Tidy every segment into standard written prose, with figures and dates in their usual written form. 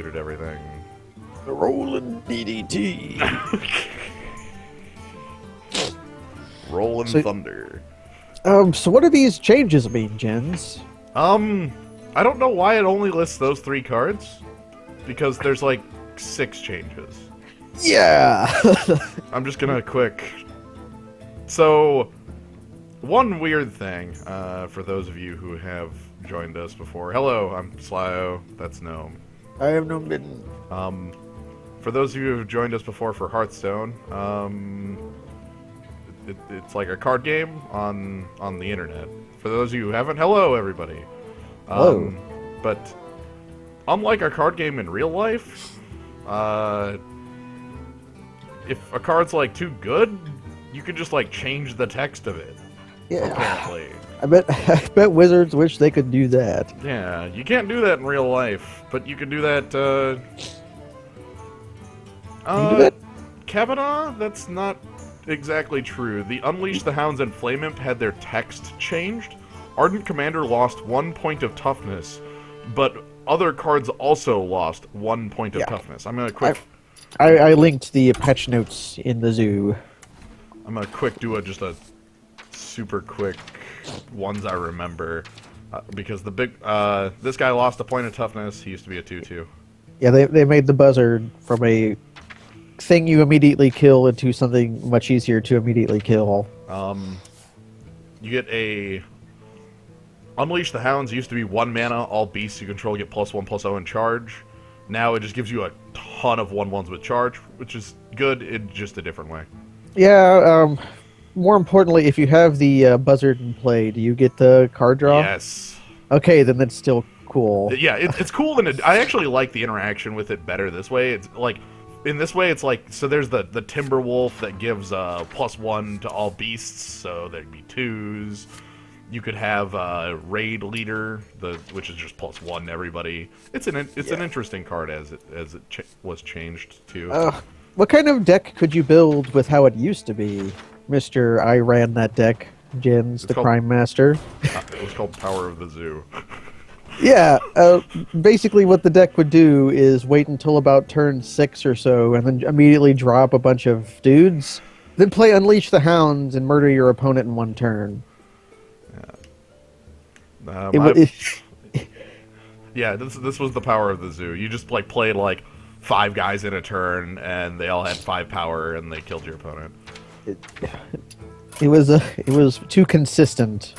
muted everything. The rolling DDT. Rolling thunder. So what do these changes mean, Jens? I don't know why it only lists those 3 cards. Because there's like 6 changes. Yeah. I'm just gonna quick. So, one weird thing, for those of you who have joined us before. Hello, I'm Slyo. That's Gnome. I have no bitten. For those of you who have joined us before for Hearthstone, it's like a card game on the internet. For those of you who haven't, hello everybody. Hello. But unlike a card game in real life, if a card's like too good, you can just like change the text of it. Yeah. Apparently. I bet Wizards wish they could do that. Yeah, you can't do that in real life, but you can do that. You do that? Kavanaugh? That's not exactly true. The Unleash the Hounds and Flame Imp had their text changed. Ardent Commander lost 1 point of toughness, but other cards also lost 1 point of toughness. I'm gonna quick. I linked the patch notes in the zoo. I'm gonna quick do just a super quick ones I remember, because the big this guy lost a point of toughness. He used to be a 2/2. Yeah, they made the buzzard from a thing you immediately kill into something much easier to immediately kill. You get a Unleash the Hounds used to be 1 mana, all beasts you control get +1/+0 in charge. Now it just gives you a ton of 1/1s with charge, which is good in just a different way. Yeah, more importantly, if you have the buzzard in play, do you get the card draw? Yes. Okay, then that's still cool. Yeah, it's cool, and I actually like the interaction with it better this way. It's like, in this way, it's like, so there's the Timberwolf that gives +1 to all beasts, so there'd be 2s. You could have Raid Leader, which is just +1 to everybody. It's an interesting card as it was changed too. What kind of deck could you build with how it used to be, Mister? I ran that deck, Jens, the Crime Master. It was called Power of the Zoo. Yeah, basically what the deck would do is wait until about turn 6 or so, and then immediately drop a bunch of dudes, then play Unleash the Hounds and murder your opponent in 1 turn. Yeah, this was the Power of the Zoo. You just like played like 5 guys in a turn, and they all had 5 power, and they killed your opponent. It was too consistent.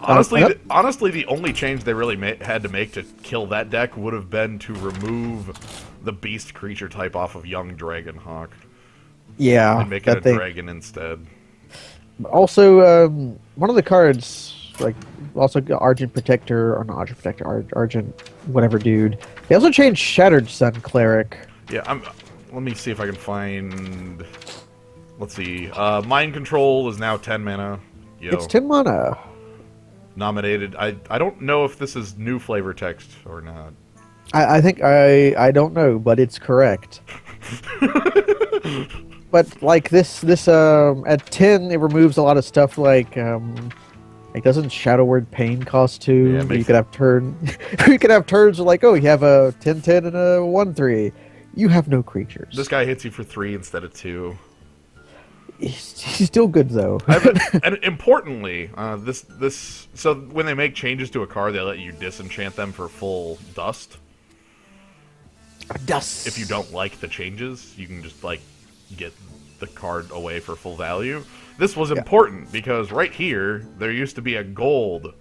Honestly, the only change they really had to make to kill that deck would have been to remove the beast creature type off of Young Dragonhawk. Yeah, and make it a dragon instead. Also, one of the cards, like, also Argent Protector, or not Argent Protector, Argent whatever dude. They also changed Shattered Sun Cleric. Yeah, let me see if I can find. Let's see. Mind Control is now 10 mana. Yo. It's 10 mana. Nominated. I don't know if this is new flavor text or not. I think I don't know, but it's correct. But like this at 10 it removes a lot of stuff like doesn't Shadow Word Pain cost 2? Yeah, you could have you could have turns like, oh, you have a 10/10 and a 1/3. You have no creatures. This guy hits you for 3 instead of 2. He's still good though. And importantly, so when they make changes to a card, they let you disenchant them for full dust. Dust. If you don't like the changes, you can just like get the card away for full value. This was important because right here there used to be a gold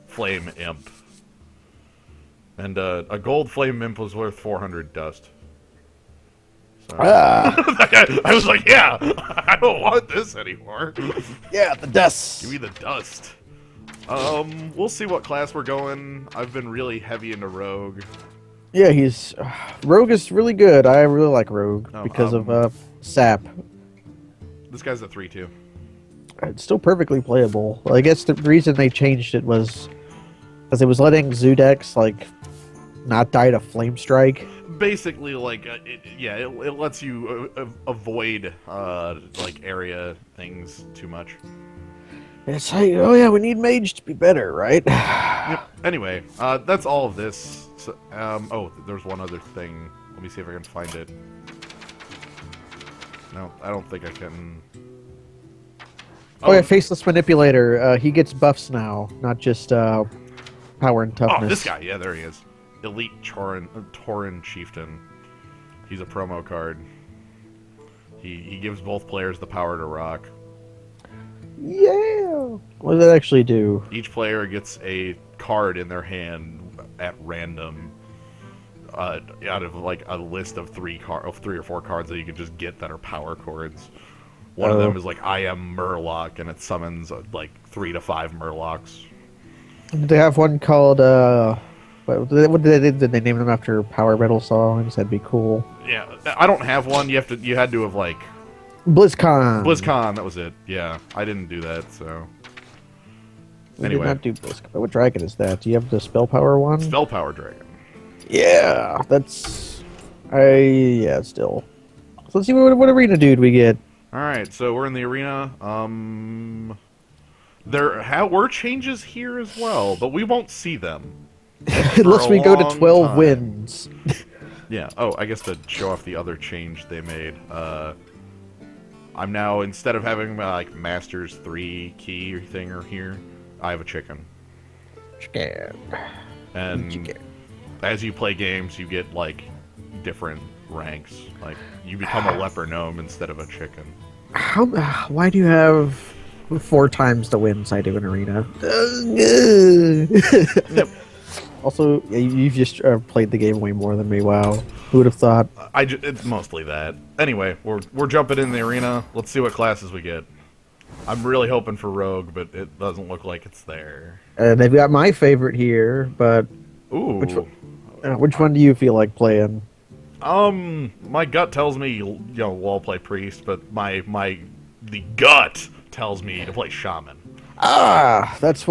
Flame Imp, and a gold Flame Imp was worth 400 dust. I was like, yeah, I don't want this anymore. Yeah, the dust. Give me the dust. We'll see what class we're going. I've been really heavy into Rogue. Yeah, Rogue is really good. I really like Rogue because of Sap. This guy's a 3/2. It's still perfectly playable. I guess the reason they changed it was because it was letting zoo decks like not die to Flame Strike. Basically, like, it lets you avoid like area things too much. It's like, oh yeah, we need mage to be better, right? Yep. Anyway, that's all of this. So, oh, there's one other thing. Let me see if I can find it. No, I don't think I can. Oh yeah, Faceless Manipulator. He gets buffs now, not just power and toughness. Oh, this guy. Yeah, there he is. Elite Tauren Chieftain. He's a promo card. He gives both players the power to rock. Yeah. What does that actually do? Each player gets a card in their hand at random, out of like a list of three or four cards that you can just get that are power cards. One of them is like I am Murloc, and it summons like 3 to 5 Murlocs. Did they have one called what did they name them after power metal songs? That'd be cool. Yeah, I don't have one. You had to have like BlizzCon. BlizzCon. That was it. Yeah, I didn't do that. So anyway, did not do BlizzCon. What dragon is that? Do you have the spell power one? Spell Power Dragon. Yeah, that's yeah. Still, so let's see what arena dude we get. All right, so we're in the arena. There were changes here as well, but we won't see them Unless we go to 12 time. wins. Yeah. Oh, I guess to show off the other change they made. I'm now, instead of having my like Masters 3 key thing here, I have a chicken. Chicken. And Chicken. as you play games, you get like different ranks. Like you become a leper gnome instead of a chicken. Why do you have 4 times the wins I do in arena? Yep. Also, yeah, you've just played the game way more than me. Wow, who would have thought? It's mostly that. Anyway, we're jumping in the arena. Let's see what classes we get. I'm really hoping for Rogue, but it doesn't look like it's there. They've got my favorite here, but Ooh. which one do you feel like playing? My gut tells me, we'll play Priest, but the gut tells me to play Shaman. That's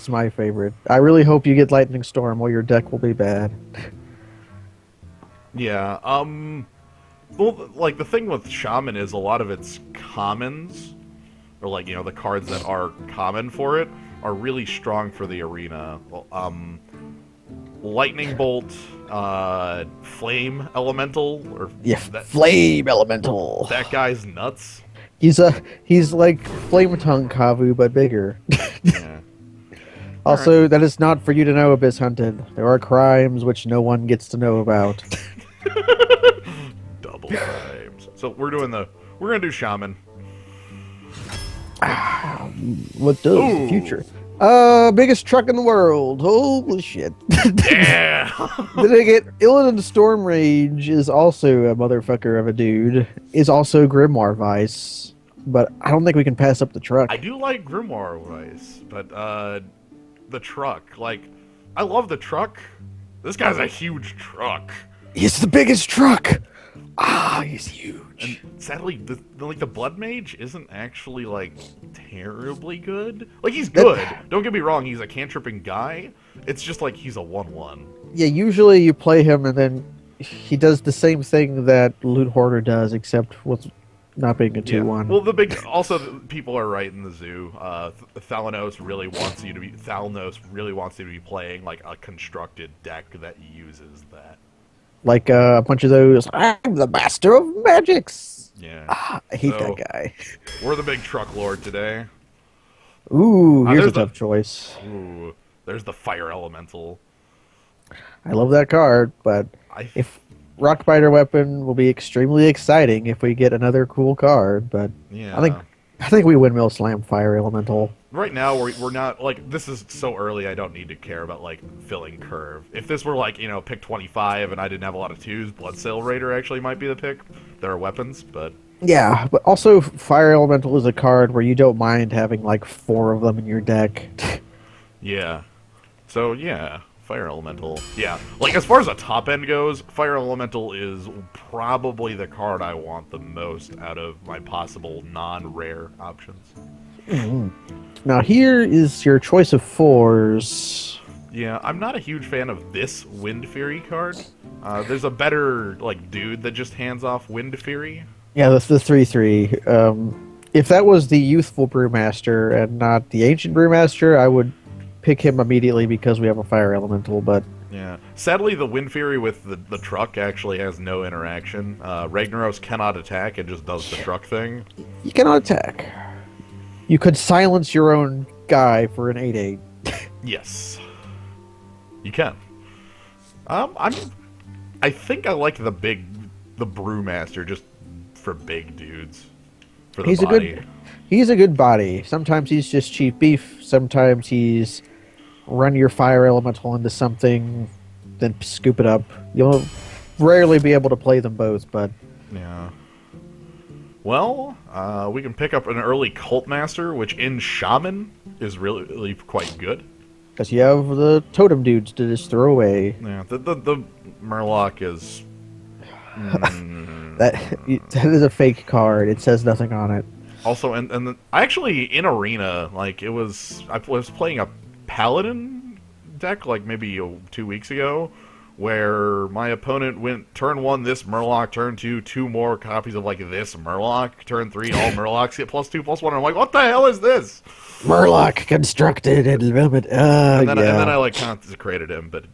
my favorite. I really hope you get Lightning Storm, or your deck will be bad. Yeah, well, like, the thing with Shaman is a lot of its commons, or, like, the cards that are common for it, are really strong for the arena. Lightning Bolt, Flame Elemental, or... Yeah, Flame Elemental. That guy's nuts. He's like Flame Tongue Kavu, but bigger. Yeah. Also, that is not for you to know, Abyss Hunted. There are crimes which no one gets to know about. Double crimes. So we're gonna do Shaman. What does the future? Biggest truck in the world. Holy shit. Yeah. Then I get Illidan Storm Rage is also a motherfucker of a dude. Is also Grimoire Vice. But I don't think we can pass up the truck. I do like Grimoire Vice, but the truck, like, I love the truck. This guy's a huge truck. He's the biggest truck. He's huge. And sadly, the Blood Mage isn't actually, like, terribly good. Like, he's good. Don't get me wrong, he's a cantripping guy. It's just like he's a 1/1. Yeah, usually you play him and then he does the same thing that Loot Hoarder does, except with not being a 2/1. Well, also people are right in the zoo. Thalnos really wants you to be playing like a constructed deck that uses that. Like a bunch of those, I'm the master of magics. Yeah. I hate that guy. We're the big truck lord today. Ooh, here's a tough choice. Ooh, there's the fire elemental. I love that card, but if Rockbiter Weapon will be extremely exciting if we get another cool card, but yeah. I think we windmill slam Fire Elemental. Right now, we're not, like, this is so early, I don't need to care about, like, filling curve. If this were, like, pick 25 and I didn't have a lot of 2s, Bloodsail Raider actually might be the pick. There are weapons, but... Yeah, but also Fire Elemental is a card where you don't mind having, like, 4 of them in your deck. Yeah. So, yeah, Fire Elemental. Yeah, like, as far as the top end goes, Fire Elemental is probably the card I want the most out of my possible non-rare options. Mm-hmm. Now here is your choice of 4s. Yeah, I'm not a huge fan of this Wind Fury card. There's a better, like, dude that just hands off Wind Fury. Yeah, that's the 3/3. If that was the youthful brewmaster and not the ancient brewmaster, I would pick him immediately because we have a fire elemental. But Yeah. Sadly, the Wind Fury with the truck actually has no interaction. Ragnaros cannot attack; it just does the truck thing. you cannot attack. You could silence your own guy for an 8/8. Yes, you can. I think I like the brewmaster just for big dudes. For the He's body. he's a good body. Sometimes he's just cheap beef. Sometimes he's run your fire elemental into something, then scoop it up. You'll rarely be able to play them both, but Yeah. Well, we can pick up an early Cult Master, which in Shaman is really quite good. because you have the totem dudes to just throw away. Yeah, the Murloc is... That is a fake card. It says nothing on it. Also, I actually, in Arena, like, I was playing a Paladin deck, like, maybe 2 weeks ago, where my opponent went turn 1 this Murloc, turn 2 2 more copies of, like, this Murloc, turn 3 all Murlocs get +2/+1, and I'm like, what the hell is this? Murloc constructed and limit. And then Yeah. I like, consecrated him, but...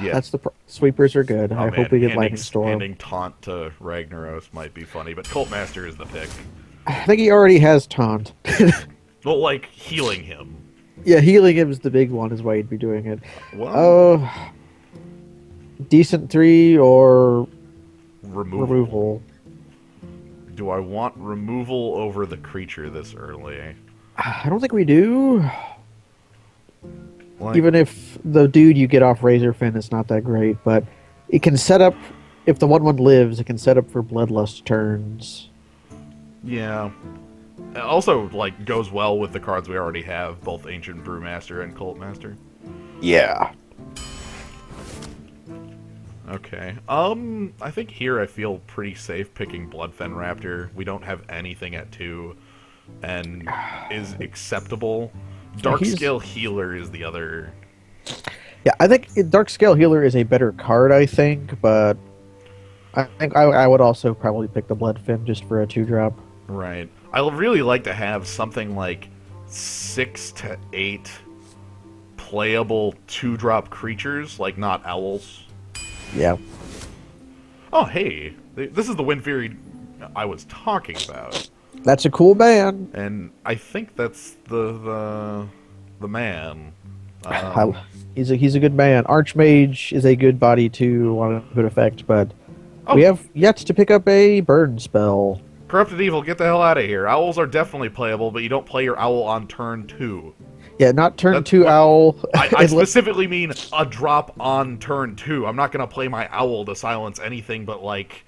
Yeah. That's sweepers are good. Oh, I man, hope we get Lightning Storm. handing taunt to Ragnaros might be funny, but Cult Master is the pick. I think he already has taunt. Well, like, healing him. Yeah, healing him is the big one, is why he'd be doing it. Well, Decent 3 or removal. Do I want removal over the creature this early? I don't think we do. Like, Even if the dude you get off Razorfin is not that great, but it can set up, if the 1/1 lives, it can set up for Bloodlust turns. yeah. It also, like, goes well with the cards we already have, both Ancient Brewmaster and Cult Master. Yeah. Okay. I think here I feel pretty safe picking Bloodfen Raptor. We don't have anything at 2, and is acceptable. Darkscale Healer is the other. Yeah, I think Darkscale Healer is a better card, I think, but I think I would also probably pick the Bloodfin just for a 2-drop. Right. I would really like to have something like 6 to 8 playable 2-drop creatures, like not owls. Yeah. Oh, hey, this is the Wind Fury I was talking about. That's a cool band. And I think that's the man. He's a good man. Archmage is a good body too on a good effect, but we have yet to pick up a burn spell. Corrupted Evil, get the hell out of here. Owls are definitely playable, but you don't play your owl on turn 2. Yeah, not turn 2 owl. I specifically mean a drop on turn 2. I'm not going to play my owl to silence anything but, like,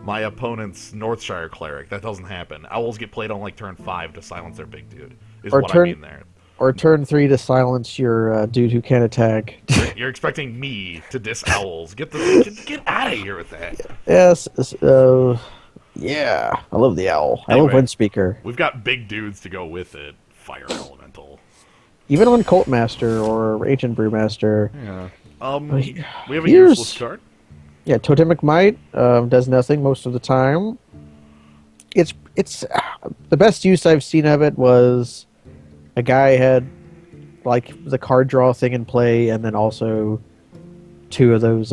my opponent's Northshire Cleric. That doesn't happen. Owls get played on, like, turn 5 to silence their big dude, is what I mean there. Or turn 3 to silence your dude who can't attack. You're expecting me to diss owls. Get out of here with that. Yes. Yeah. I love the owl. Anyway, I love Windspeaker. We've got big dudes to go with it. Fire Elemental. Even on Cult Master or Ancient Brewmaster. Yeah. We have a useless card. Yeah, Totemic Might does nothing most of the time. It's the best use I've seen of it was a guy had like the card draw thing in play, and then also 2 of those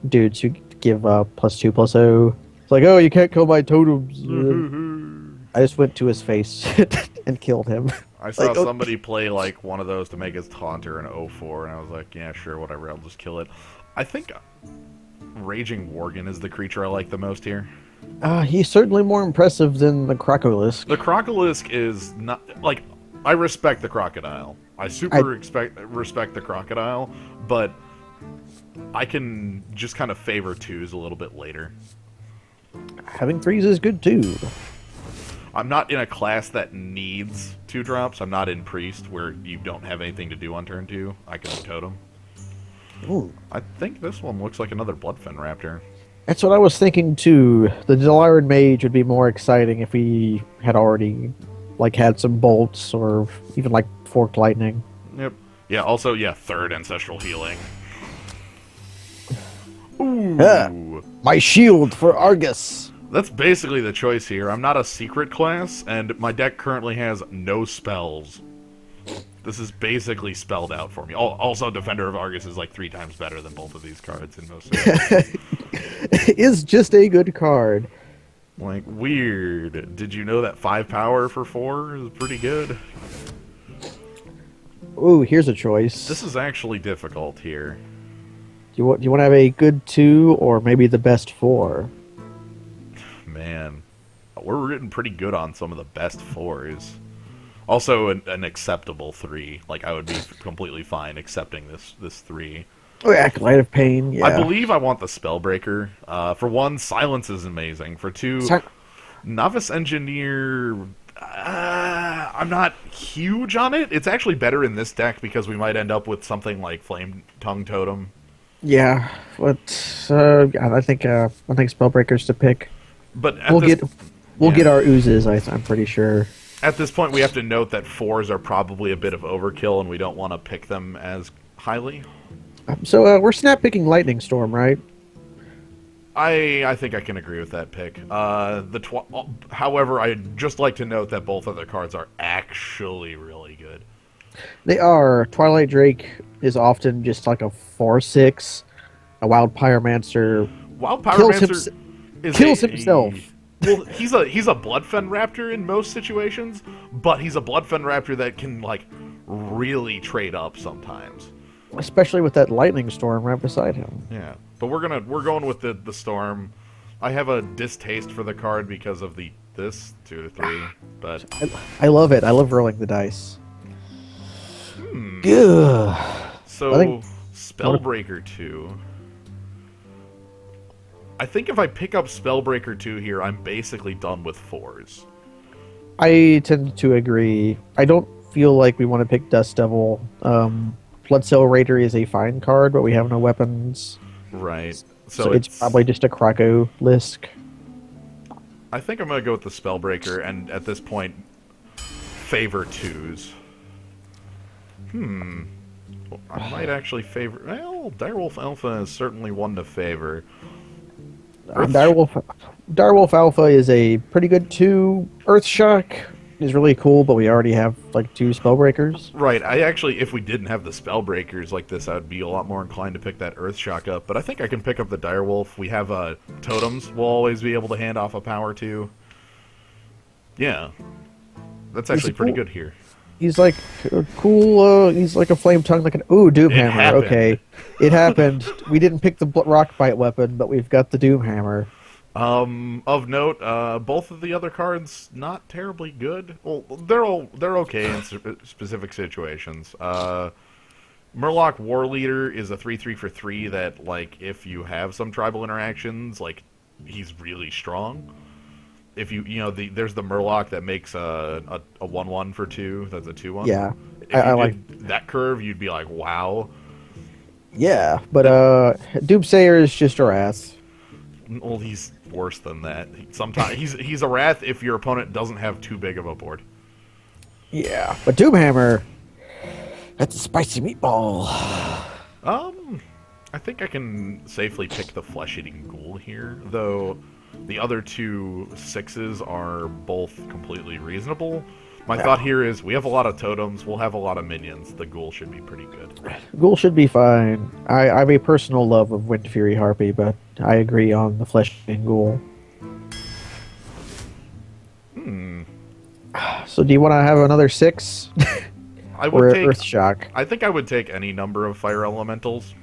dudes who give +2/+0. It's like, oh, you can't kill my totems. I just went to his face and killed him. I saw somebody play like one of those to make his Taunter in 04, and I was like, yeah, sure, whatever, I'll just kill it. I think Raging Worgen is the creature I like the most here. He's certainly more impressive than the Crocolisk. The Crocolisk is not... Like, I respect the Crocodile. I respect the Crocodile, but I can just kind of favor 2s a little bit later. Having 3s is good too. I'm not in a class that needs 2-drops. I'm not in Priest, where you don't have anything to do on turn 2. I can Totem. Ooh. I think this one looks like another Bloodfen Raptor. That's what I was thinking too. The Delaran Mage would be more exciting if he had already like had some bolts or even like forked lightning. Yep. Yeah, also, yeah, 3rd Ancestral Healing. Ooh. My shield for Argus. That's basically the choice here. I'm not a secret class, and my deck currently has no spells. This is basically spelled out for me. Also, Defender of Argus is like 3 times better than both of these cards in most situations. Is just a good card. Like, weird. Did you know that 5 power for 4 is pretty good? Ooh, here's a choice. This is actually difficult here. Do you want to have a good 2 or maybe the best 4? Man, we're written pretty good on some of the best 4s. Also, an acceptable 3. Like, I would be completely fine accepting this 3. Oh, yeah, Light of Pain, yeah. I believe I want the Spellbreaker. For 1, Silence is amazing. For 2, Novice Engineer... I'm not huge on it. It's actually better in this deck because we might end up with something like Flame Tongue Totem. Yeah, but I think Spellbreaker's to pick. But we'll get our oozes. I'm pretty sure. At this point, we have to note that 4s are probably a bit of overkill, and we don't want to pick them as highly. So we're snap picking Lightning Storm, right? I think I can agree with that pick. However, I'd just like to note that both other cards are actually really good. They are. Twilight Drake is often just like a 4/6. A Wild Pyromancer. Wild Pyromancer kills himself. Well, he's a Bloodfen Raptor in most situations, but he's a Bloodfen Raptor that can like really trade up sometimes. Especially with that Lightning Storm right beside him. Yeah, but we're going with the Storm. I have a distaste for the card because of this 2 to 3, but I love it. I love rolling the dice. So Spellbreaker 2. I think if I pick up Spellbreaker 2 here, I'm basically done with 4s. I tend to agree. I don't feel like we want to pick Dust Devil. Bloodcell Raider is a fine card, but we have no weapons. Right. So it's probably just a Krakow Lisk. I think I'm going to go with the Spellbreaker, and at this point, favor 2s. I might actually favor... Well, Direwolf Alpha is certainly one to favor. Direwolf Alpha is a pretty good 2. Earthshock is really cool, but we already have like 2 Spellbreakers. Right. If we didn't have the Spellbreakers like this, I would be a lot more inclined to pick that Earthshock up. But I think I can pick up the Direwolf. We have Totems we'll always be able to hand off a power to. Yeah. That's actually pretty good here. He's like cool. He's like a flame tongue, like an Doomhammer. Okay, it happened. We didn't pick the rock bite weapon, but we've got the Doomhammer. Of note, both of the other cards not terribly good. Well, they're okay in specific situations. Murloc War Leader is a 3/3 for 3 that, like, if you have some tribal interactions, like, he's really strong. If there's the Murloc that makes a 1/1 for 2. That's a 2/1. Yeah, if I like that curve. You'd be like, wow. Yeah, but Doomsayer is just a Wrath. Well, he's worse than that. Sometimes he's a Wrath if your opponent doesn't have too big of a board. Yeah, but Doomhammer, that's a spicy meatball. I think I can safely pick the Flesh-Eating Ghoul here, though. The other 2 6s are both completely reasonable. My thought here is we have a lot of totems, we'll have a lot of minions. The Ghoul should be pretty good. Ghoul should be fine. I have a personal love of Wind Fury Harpy, but I agree on the Flesh-Eating Ghoul. So do you want to have another 6? I would take Earthshock. I think I would take any number of Fire Elementals.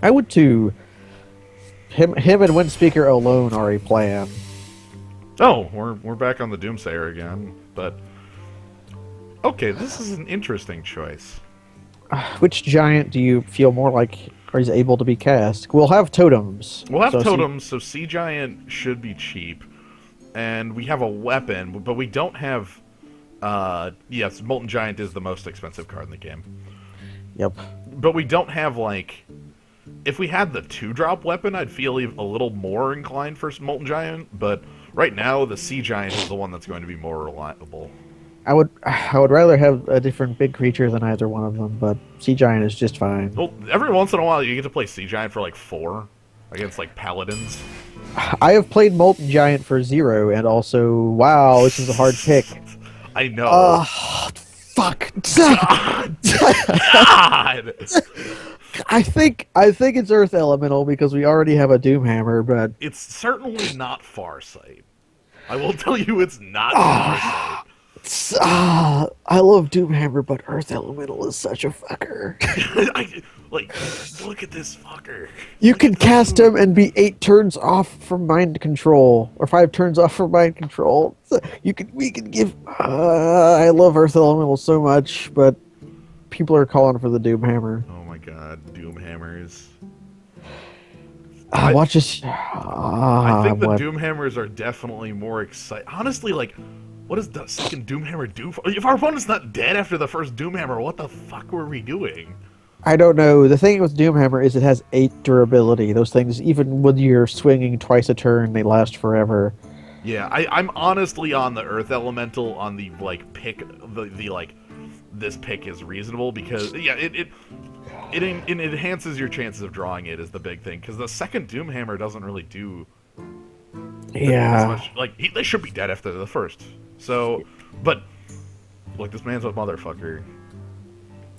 I would too. Him and Windspeaker alone are a plan. Oh, we're back on the Doomsayer again, but okay, this is an interesting choice. Which giant do you feel more like is able to be cast? We'll have totems. We'll have totems, so Sea Giant should be cheap, and we have a weapon, but we don't have. Yes, Molten Giant is the most expensive card in the game. Yep. But we don't have like. If we had the 2-drop weapon, I'd feel a little more inclined for Molten Giant, but right now the Sea Giant is the one that's going to be more reliable. I would rather have a different big creature than either one of them, but Sea Giant is just fine. Well, every once in a while you get to play Sea Giant for like 4 against like Paladins. I have played Molten Giant for 0, and also, wow, this is a hard pick. I know. Fuck. God! God! I think it's Earth Elemental because we already have a Doomhammer, but It's certainly not Farsight. I will tell you it's not Farsight. I love Doomhammer, but Earth Elemental is such a fucker. Like, look at this fucker. You Look at can this cast dude. him and be 8 turns off from mind control, or 5 turns off from mind control. We can give. I love Earth Elemental so much, but people are calling for the Doomhammer. Oh my god, Doomhammers. Watch this. I think the What? Doomhammers are definitely more exciting. Honestly, like, what does the second Doomhammer do? If our opponent's not dead after the first Doomhammer, what the fuck were we doing? I don't know. The thing with Doomhammer is it has 8 durability. Those things, even when you're swinging twice a turn, they last forever. Yeah, I'm honestly on the Earth Elemental on the, like, pick, the like, this pick is reasonable because, yeah, it enhances your chances of drawing it is the big thing, because the second Doomhammer doesn't really do as Yeah. much. Like, they should be dead after the first. So, but, look, this man's a motherfucker.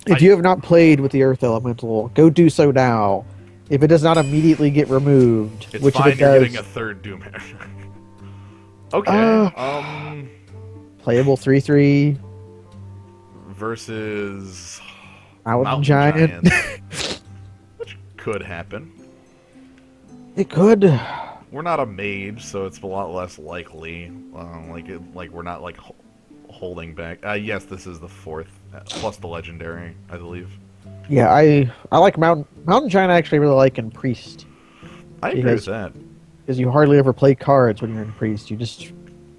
If you have not played with the Earth Elemental, go do so now. If it does not immediately get removed, It's which fine, if it you're does, getting a third Doomhammer. Okay, playable 3/3 versus Mountain Giant. which could happen. It could. We're not a mage, so it's a lot less likely. Like we're not like holding back. Yes, this is the 4th plus the legendary, I believe. Yeah, I like Mountain Giant. I actually really like in Priest I agree with that. because you hardly ever play cards when you're in Priest. You just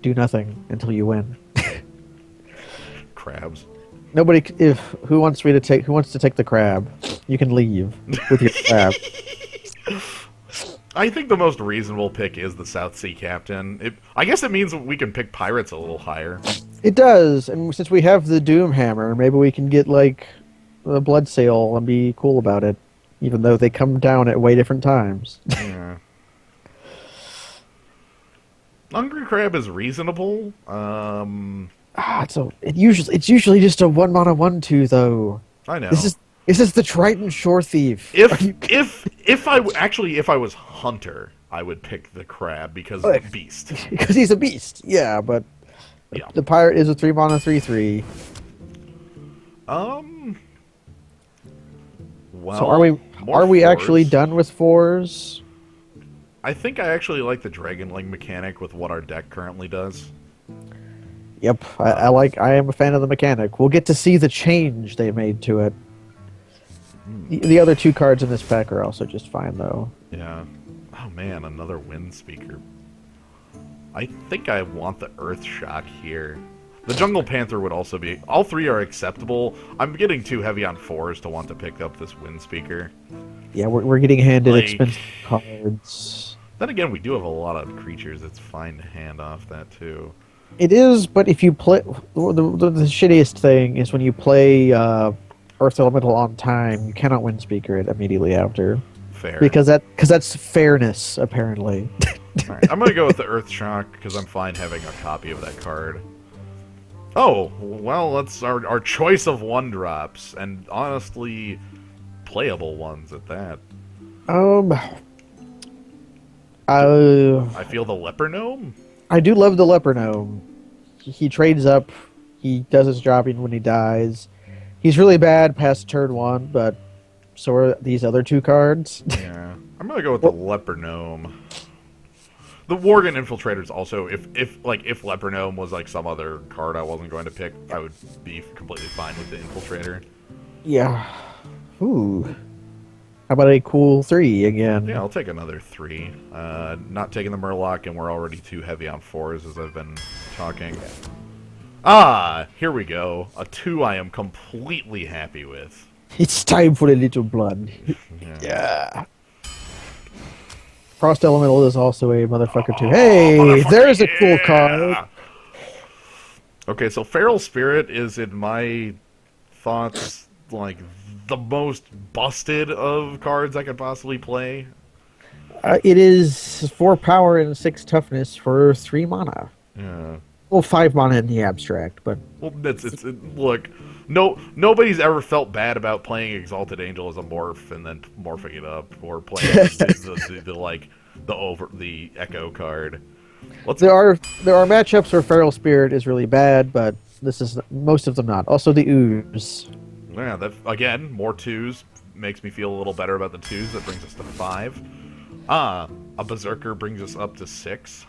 do nothing until you win. Crabs. Nobody. If who wants to take the crab, you can leave with your crab. I think the most reasonable pick is the South Sea Captain. I guess it means we can pick pirates a little higher. It does, and since we have the Doomhammer, maybe we can get like the Bloodsail and be cool about it, even though they come down at way different times. Yeah. Hungry Crab is reasonable. It's usually just a 1-mana 1/2 though. I know. This is the Triton Shore Thief. If I was Hunter, I would pick the crab because of the beast. Because he's a beast. Yeah, but Yeah. the pirate is a 3-mana 3/3. Well, So are we actually done with 4s? I think I actually like the Dragonling mechanic with what our deck currently does. Yep, I am a fan of the mechanic. We'll get to see the change they made to it. The other 2 cards in this pack are also just fine though. Yeah. Oh man, another Wind Speaker. I think I want the Earth Shock here. The Jungle Panther would also be... All 3 are acceptable. I'm getting too heavy on 4s to want to pick up this Wind Speaker. Yeah, we're getting handed Like- expensive cards. Then again, we do have a lot of creatures. It's fine to hand off that too. It is, but if you play... The shittiest thing is when you play Earth Elemental on time, you cannot Wind Speaker it immediately after. Fair. Because that's fairness, apparently. Alright, I'm going to go with the Earth Shock because I'm fine having a copy of that card. Oh, well, that's our choice of 1-drops, and honestly, playable ones at that. I feel the Leper Gnome? I do love the Leper Gnome. He trades up. He does his dropping when he dies. He's really bad past turn 1, but so are these other 2 cards. Yeah. I'm going to go with the Leper Gnome. The Worgen Infiltrator's also, if Leper Gnome was like some other card I wasn't going to pick, I would be completely fine with the Infiltrator. Yeah. Ooh. How about a cool 3 again? Yeah, I'll take another 3. Not taking the Murloc, and we're already too heavy on 4s as I've been talking. Ah, here we go. A 2 I am completely happy with. It's time for a little blood. Yeah. Frost Elemental is also a motherfucker too. Hey, there's a cool card. Okay, so Feral Spirit is, in my thoughts, like the most busted of cards I could possibly play. It is 4 power and 6 toughness for 3 mana. Yeah. Well, 5 mana in the abstract, but Well, look. No, nobody's ever felt bad about playing Exalted Angel as a morph and then morphing it up, or playing the Echo card. there are matchups where Feral Spirit is really bad, but this is most of them not. Also, the Ooze. Yeah, that again, more twos makes me feel a little better about the twos. That brings us to 5. A Berserker brings us up to 6.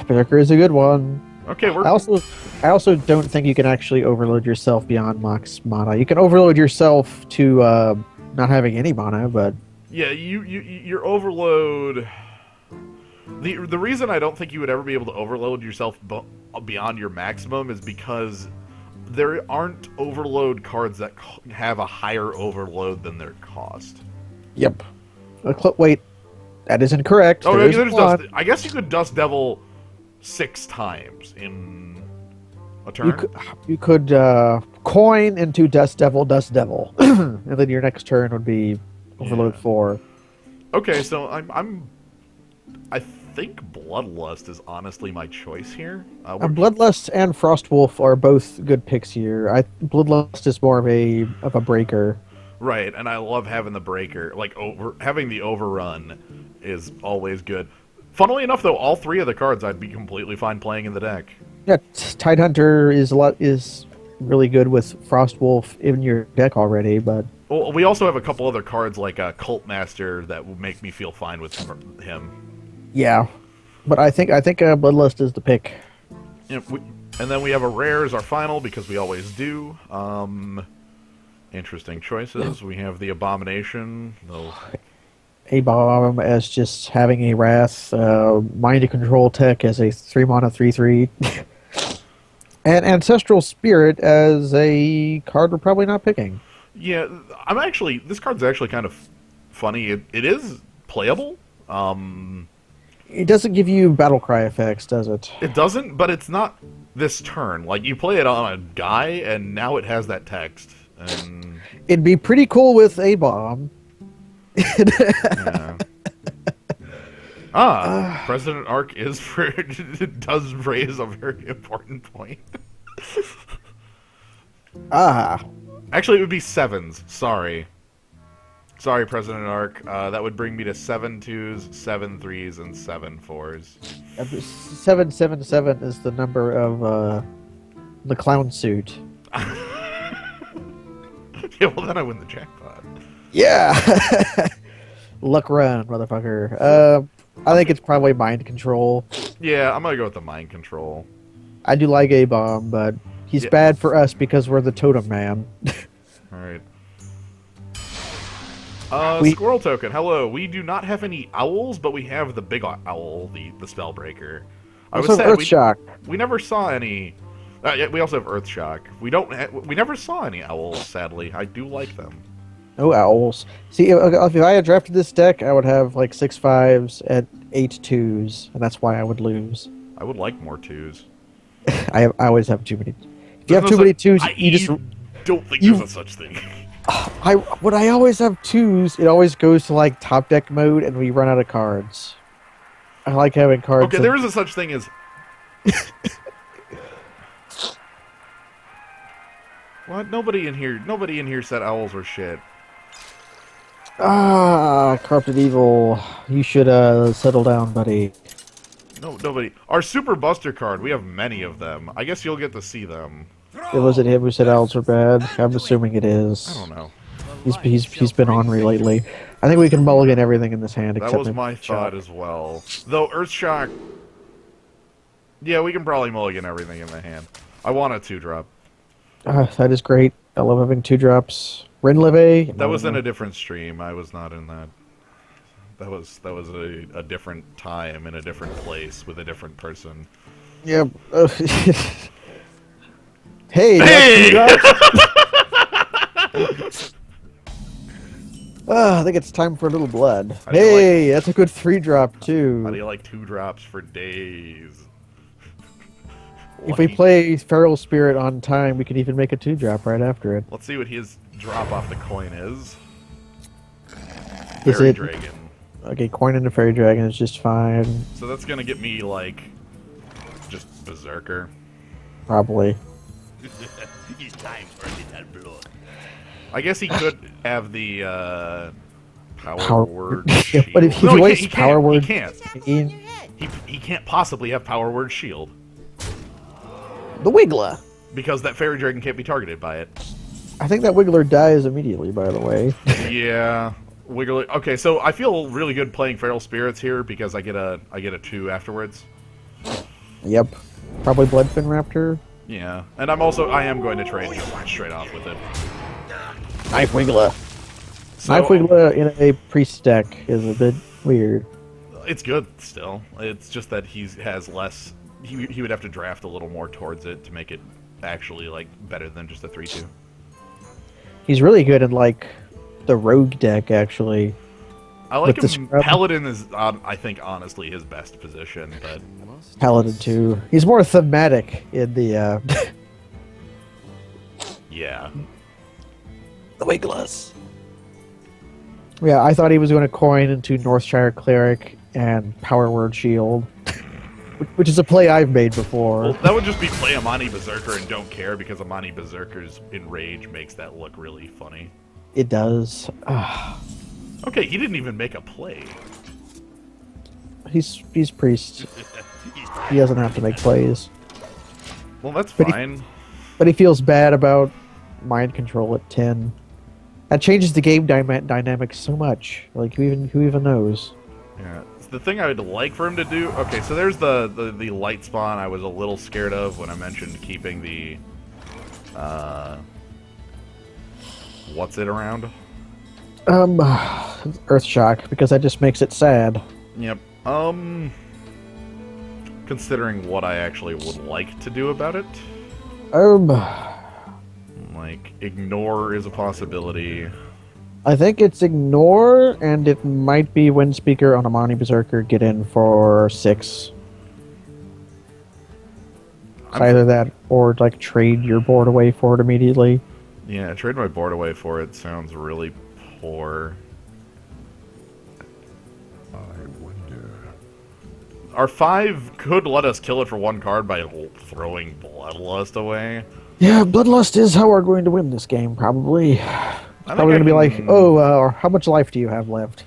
Berserker is a good one. Okay, I also don't think you can actually overload yourself beyond max mana. You can overload yourself to not having any mana, but yeah, your overload. The reason I don't think you would ever be able to overload yourself beyond your maximum is because there aren't overload cards that have a higher overload than their cost. Yep. Wait, that is incorrect. Oh, there's Dust. I guess you could Dust Devil 6 times in a turn. You could coin into Dust Devil, and then your next turn would be overload 4. Okay, so I think Bloodlust is honestly my choice here. Bloodlust and Frostwolf are both good picks here. Bloodlust is more of a breaker. Right, and I love having the breaker. Like having the overrun is always good. Funnily enough, though, all 3 of the cards I'd be completely fine playing in the deck. Yeah, Tidehunter is really good with Frostwolf in your deck already, but well, we also have a couple other cards like Cult Master that would make me feel fine with him. Yeah, but I think Bloodlust is the pick. Yeah, and then we have a rare as our final because we always do. Interesting choices. We have the Abomination. A-Bomb as just having a Wrath, Mind Control Tech as a 3 mana 3/3, and Ancestral Spirit as a card we're probably not picking. Yeah, this card's actually kind of funny. It is playable. It doesn't give you Battlecry effects, does it? It doesn't, but it's not this turn. Like, you play it on a guy, and now it has that text. And it'd be pretty cool with A-Bomb. Yeah. President Arc does raise a very important point. Actually, it would be 7s. Sorry, President Arc. That would bring me to 7 2s, 7 3s, and 7 4s. 777 is the number of the clown suit. Yeah, well, then I win the jackpot. Yeah. Luck run, motherfucker. I think it's probably Mind Control. Yeah, I'm gonna go with the Mind Control. I do like A-Bomb, but he's bad for us because we're the Totem Man. Alright. Squirrel Token, hello. We do not have any owls, but we have the big owl, the Spellbreaker. I was sad Earthshock. We never saw any... yeah, we also have Earthshock. We never saw any owls, sadly. I do like them. No owls. See, if I had drafted this deck, I would have like 6 5s and 8 2s, and that's why I would lose. I would like more 2s. I always have too many. If you have too many 2s, you just don't think there's a such thing. When I always have 2s, it always goes to like top deck mode, and we run out of cards. I like having cards. Okay, there is a such thing as. What? Nobody in here said owls were shit. Corrupted Evil. You should settle down, buddy. No, nobody. Our Super Buster card, we have many of them. I guess you'll get to see them. Was it him who said owls are bad? I'm assuming it is. I don't know. He's been ornery lately. I think we can mulligan everything in this hand except that was my thought as well. Though Earthshock... Yeah, we can probably mulligan everything in the hand. I want a 2-drop. That is great. I love having 2-drops. Renleve? That was in a different stream. I was not in that. That was a different time in a different place with a different person. Yep. Hey! I think it's time for a little blood. Hey, that's a good 3-drop too. How do you like 2-drops for days? If we play Feral Spirit on time, we can even make a 2-drop right after it. Let's see what his drop off the coin is. Is Fairy it Dragon. Okay, coin into Fairy Dragon is just fine. So that's gonna get me, like, just Berserker. Probably. It's time for a little blood. I guess he could have the, Power Power Word Yeah, Shield. but if he No, wastes Power Word- He can't. Ian, He can't possibly have Power Word Shield. the Wiggler. Because that Fairy Dragon can't be targeted by it. I think that Wiggler dies immediately, by the way. Yeah. Wiggly. Okay, so I feel really good playing Feral Spirits here because I get a 2 afterwards. Yep. Probably Bloodfin Raptor. Yeah. And I am going to trade straight off with it. Knife Wiggler. So, Knife Wiggler in a priest deck is a bit weird. It's good still. It's just that he has less. He would have to draft a little more towards it to make it actually like better than just a 3/2. He's really good in like the rogue deck, actually. I like With the him. scrub. Paladin is, I think, honestly his best position. But Paladin too. He's more thematic in the yeah, the Wigglers. Yeah, I thought he was going to coin into Northshire Cleric and Power Word Shield, which is a play I've made before. well, that would just be play Amani Berserker and don't care because Amani Berserker's Enrage makes that look really funny. It does. Okay, he didn't even make a play. He's priest. He doesn't have to make plays. Well, that's But fine. But he feels bad about mind control at 10. That changes the game dynamic so much. Like, who even knows? Yeah. The thing I would like for him to do... Okay, so there's the light spawn I was a little scared of when I mentioned keeping the... what's it around? Earth Shock, because that just makes it sad. Yep. Considering what I actually would like to do about it, like, ignore is a possibility. I think it's Ignore, and it might be Windspeaker on Amani Berserker, get in for 6. It's either that, or, like, trade your board away for it immediately. Yeah, trade my board away for it sounds really poor. Our 5 could let us kill it for 1 card by throwing Bloodlust away. Yeah, Bloodlust is how we're going to win this game, probably. I Probably going to be like, can- oh, how much life do you have left?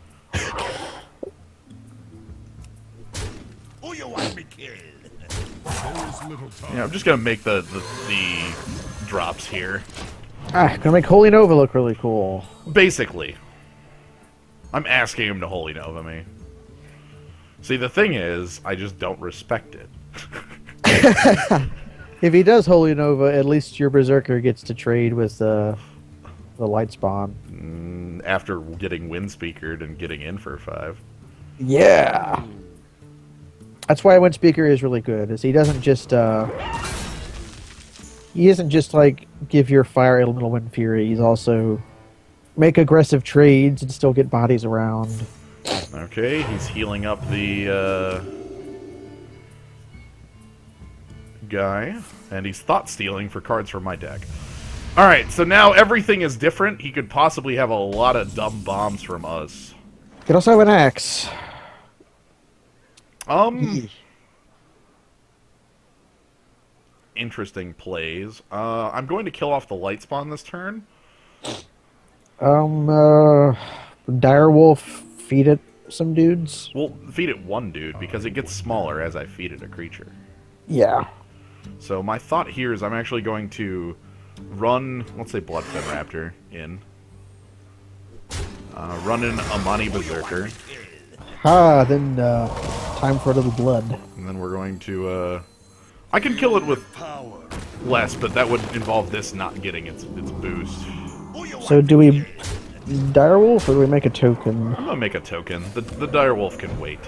Who you want me killed? Yeah, I'm just gonna make the drops here. Gonna make Holy Nova look really cool. Basically. I'm asking him to Holy Nova me. See, the thing is, I just don't respect it. If he does Holy Nova, at least your Berserker gets to trade with the Light Spawn. After getting Windspeakered and getting in for 5. Yeah! That's why Windspeaker is really good, is he doesn't just, he isn't just, like, give your Fire Elemental Wind Fury, he's also make aggressive trades and still get bodies around. Okay, he's healing up the guy, and he's thought stealing for cards from my deck. Alright, so now everything is different. He could possibly have a lot of dumb bombs from us. Could also have an axe. Interesting plays. I'm going to kill off the light spawn this turn. Direwolf, feed it some dudes. We'll feed it 1 dude, because it gets smaller as I feed it a creature. Yeah. So my thought here is I'm actually going to run, let's say Bloodfin Raptor in. Run in Amani Berserker. Then time for a little blood. And then we're going to, I can kill it with less, but that would involve this not getting its boost. So do we Direwolf or do we make a token? I'm gonna make a token. The Direwolf can wait.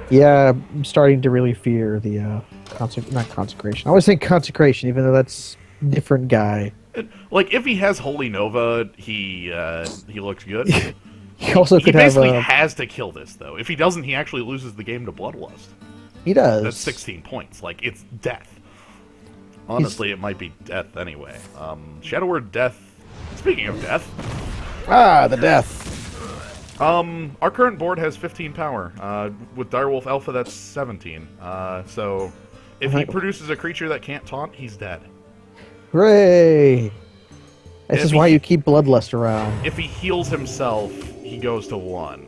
Yeah, I'm starting to really fear the not consecration. I always think consecration, even though that's different guy. Like, if he has Holy Nova, he looks good. He also He could have basically has to kill this, though. If he doesn't, he actually loses the game to Bloodlust. he does. That's 16 points. Like, it's death. Honestly, it might be death anyway. Shadow Word Death. Speaking of death, The death. Our current board has 15 power. With Direwolf Alpha, that's 17. So if he produces a creature that can't taunt, he's dead. Hooray! This If is he- why you keep Bloodlust around. If he heals himself, he goes to 1.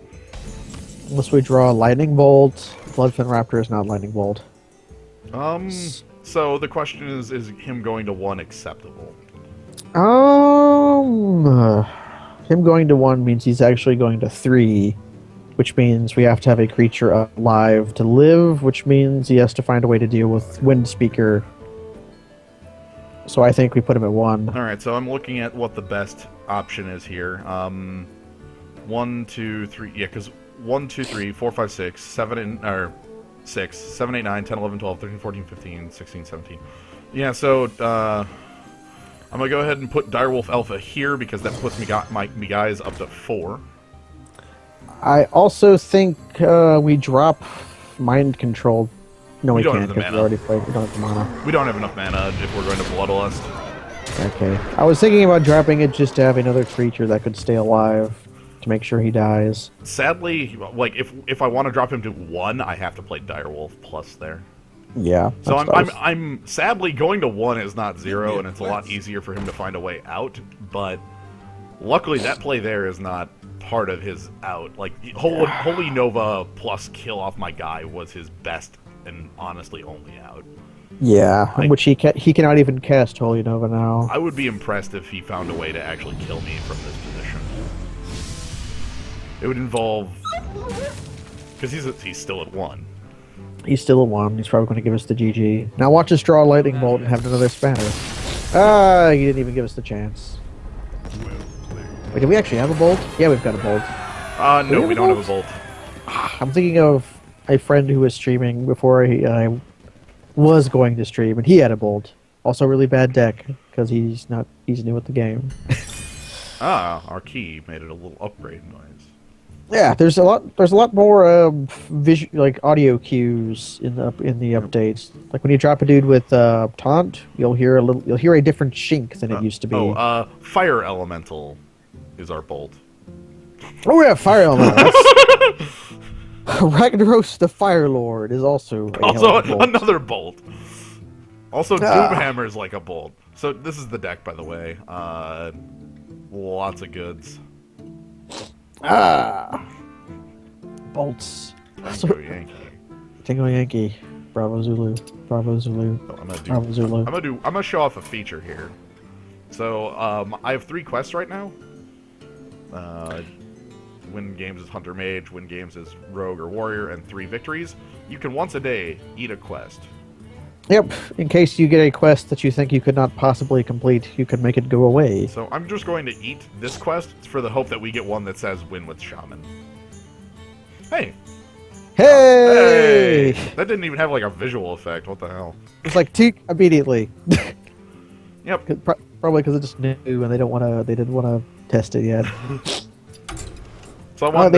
Unless we draw Lightning Bolt. Bloodfin Raptor is not Lightning Bolt. So the question is him going to 1 acceptable? Him going to 1 means he's actually going to 3, which means we have to have a creature alive to live, which means he has to find a way to deal with Wind Speaker. So I think we put him at 1. Alright, so I'm looking at what the best option is here. 1, 2, 3, yeah, because 1, 2, 3, 4, 5, 6, 7, or 6, 7, 8, 9, 10, 11, 12, 13, 14, 15, 16, 17. Yeah, so, I'm gonna go ahead and put Direwolf Alpha here because that puts me guys up to 4. I also think we drop Mind Control. No, we don't can't have the because we mana. already played. We don't have the mana. We don't have enough mana if we're going to Bloodlust. Okay. I was thinking about dropping it just to have another creature that could stay alive to make sure he dies. Sadly, like if I want to drop him to 1, I have to play Direwolf plus there. Yeah. So that's what I was- I'm sadly going to 1 is not 0, and it's a lot easier for him to find a way out. But luckily, that play there is not part of his out. Like Holy Nova plus kill off my guy was his best and honestly only out. Yeah, which he cannot even cast Holy Nova now. I would be impressed if he found a way to actually kill me from this position. It would involve because he's still at 1. He's still at 1. He's probably going to give us the GG. Now watch us draw a Lightning Bolt and have another Spanner. Ah, he didn't even give us the chance. Wait, do we actually have a Bolt? Yeah, we've got a Bolt. No, have we a don't have a Bolt? Bolt. I'm thinking of a friend who was streaming before I was going to stream, and he had a Bolt. Also, a really bad deck because he's new at the game. Our key made it a little upgrade noise. Yeah, there's a lot more like audio cues in the updates. Like when you drop a dude with taunt, you'll hear a different shink than it used to be. Fire Elemental is our bolt. Oh yeah, Fire Element. Ragnaros the Fire Lord is also Also bolt. another bolt. Also, Ah. Doomhammer's like a bolt. So this is the deck, by the way. Lots of goods. Bolts. Tango Yankee. Tango Yankee. Bravo Zulu. Bravo Zulu. So Bravo Zulu. I'm gonna show off a feature here. So I have 3 quests right now. Win games as Hunter Mage, win games as Rogue or Warrior, and 3 victories. You can once a day eat a quest. Yep. In case you get a quest that you think you could not possibly complete, you can make it go away. So I'm just going to eat this quest for the hope that we get one that says win with Shaman. Hey! Hey! That didn't even have like a visual effect. What the hell? It's like teak immediately. Yep. Probably because it's just new and they didn't want to test it yet. So I want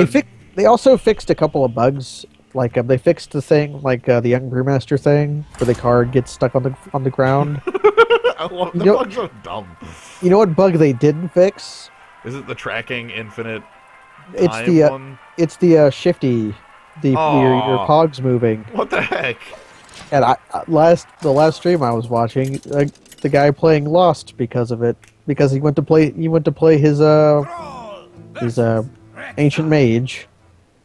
They also fixed a couple of bugs. Like they fixed the thing, like the Young Brewmaster thing, where the card gets stuck on the ground. I love the bug's so dumb. You know what bug they didn't fix? Is it the tracking infinite It's time the one? it's the shifty, your cogs moving. What the heck? And the last stream I was watching, the guy playing lost because of it, because he went to play his ancient mage,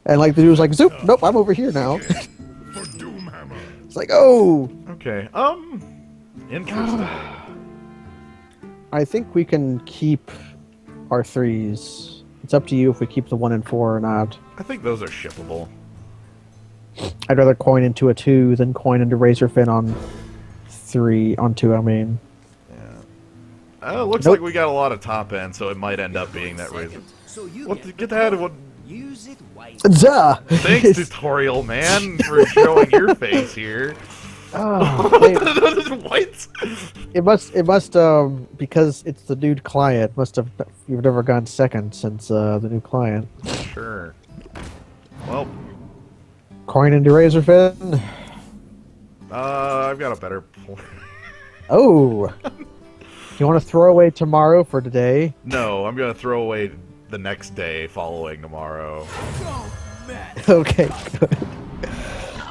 and like the dude was like, "Zoop, nope, I'm over here now." For Doomhammer. It's like, oh, Okay. Interesting. I think we can keep our 3s. It's up to you if we keep the 1 and 4 or not. I think those are shippable. I'd rather coin into a 2 than coin into Razorfin on 2. I mean, Looks Nope. like we got a lot of top end, so it might end up being that razor. So you Get that? What? use it wisely. Zuh! Thanks, tutorial man, for showing your face here. What? It must because it's the new client. You've never gone second since the new client. Sure. Well, Coin into Razorfin. I've got a better plan. Oh, you want to throw away tomorrow for today? No, I'm gonna throw away the next day following tomorrow. Okay, good.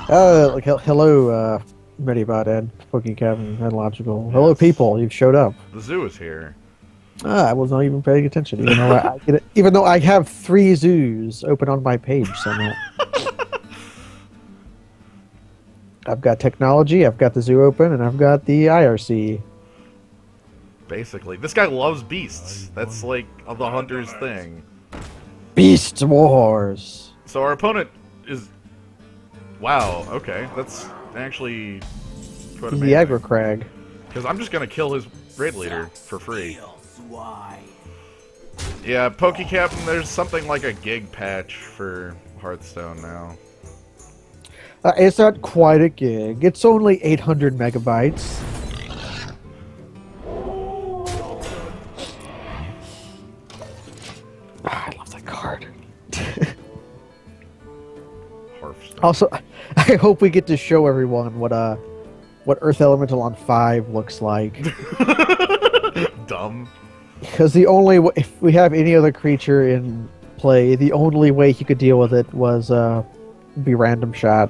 Hello, Medibot and PokeCap and Logical. Hello, Yes. people. You've showed up. The zoo is here. I was not even paying attention, even though even though I have 3 zoos open on my page somehow. I've got technology, I've got the zoo open, and I've got the IRC. Basically, this guy loves beasts. That's like the hunter's thing. Beast Wars. So our opponent is. Wow. Okay, that's actually quite The amazing. Aggro Crag. Because I'm just gonna kill his raid leader for free. Yeah, PokeCaptain, there's something like a gig patch for Hearthstone now. It's not quite a gig. It's only 800 megabytes. I love that card. Hearthstone. Also, I hope we get to show everyone what Earth Elemental on 5 looks like. Dumb. Because the only way, if we have any other creature in play, the only way he could deal with it was be random shot,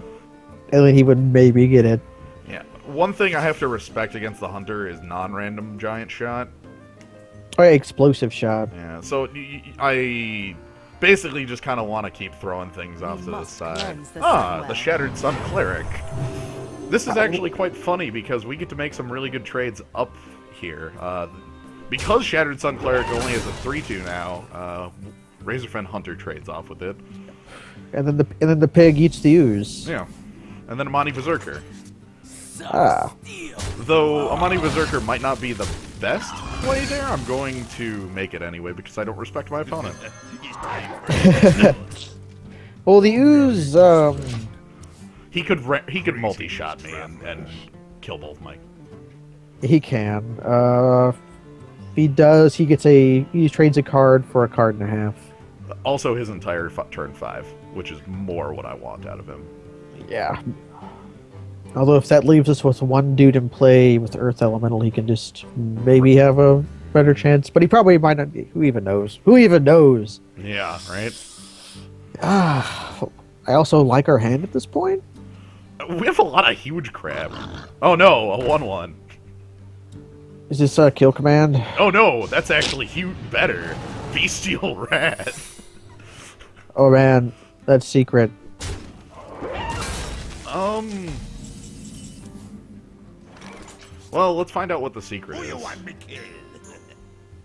and then he would maybe get it. Yeah. One thing I have to respect against the hunter is non-random giant shot. Or explosive shot. Yeah. So I basically just kind of want to keep throwing things off to the side. The Shattered Sun Cleric. This is actually quite funny because we get to make some really good trades up here. Because Shattered Sun Cleric only has a 3/2 now, Razorfen Hunter trades off with it. And then the pig eats the ooze. Yeah. And then Amani Berserker. Ah. Though Amani Berserker might not be the best play there, I'm going to make it anyway because I don't respect my opponent. Well, the ooze, He could multi-shot me and kill both my. he can. If he does, he trades a card for a card and a half. Also, his entire turn 5, which is more what I want out of him. Yeah. Although if that leaves us with one dude in play with Earth Elemental, he can just maybe have a better chance. But he probably might not. Who even knows? Who even knows? Yeah, right? I also like our hand at this point. We have a lot of huge crap. Oh no, a 1/1. Is this a kill command? Oh no, that's actually huge better. Bestial Rat. Oh man, that's secret. Well, let's find out what the secret is.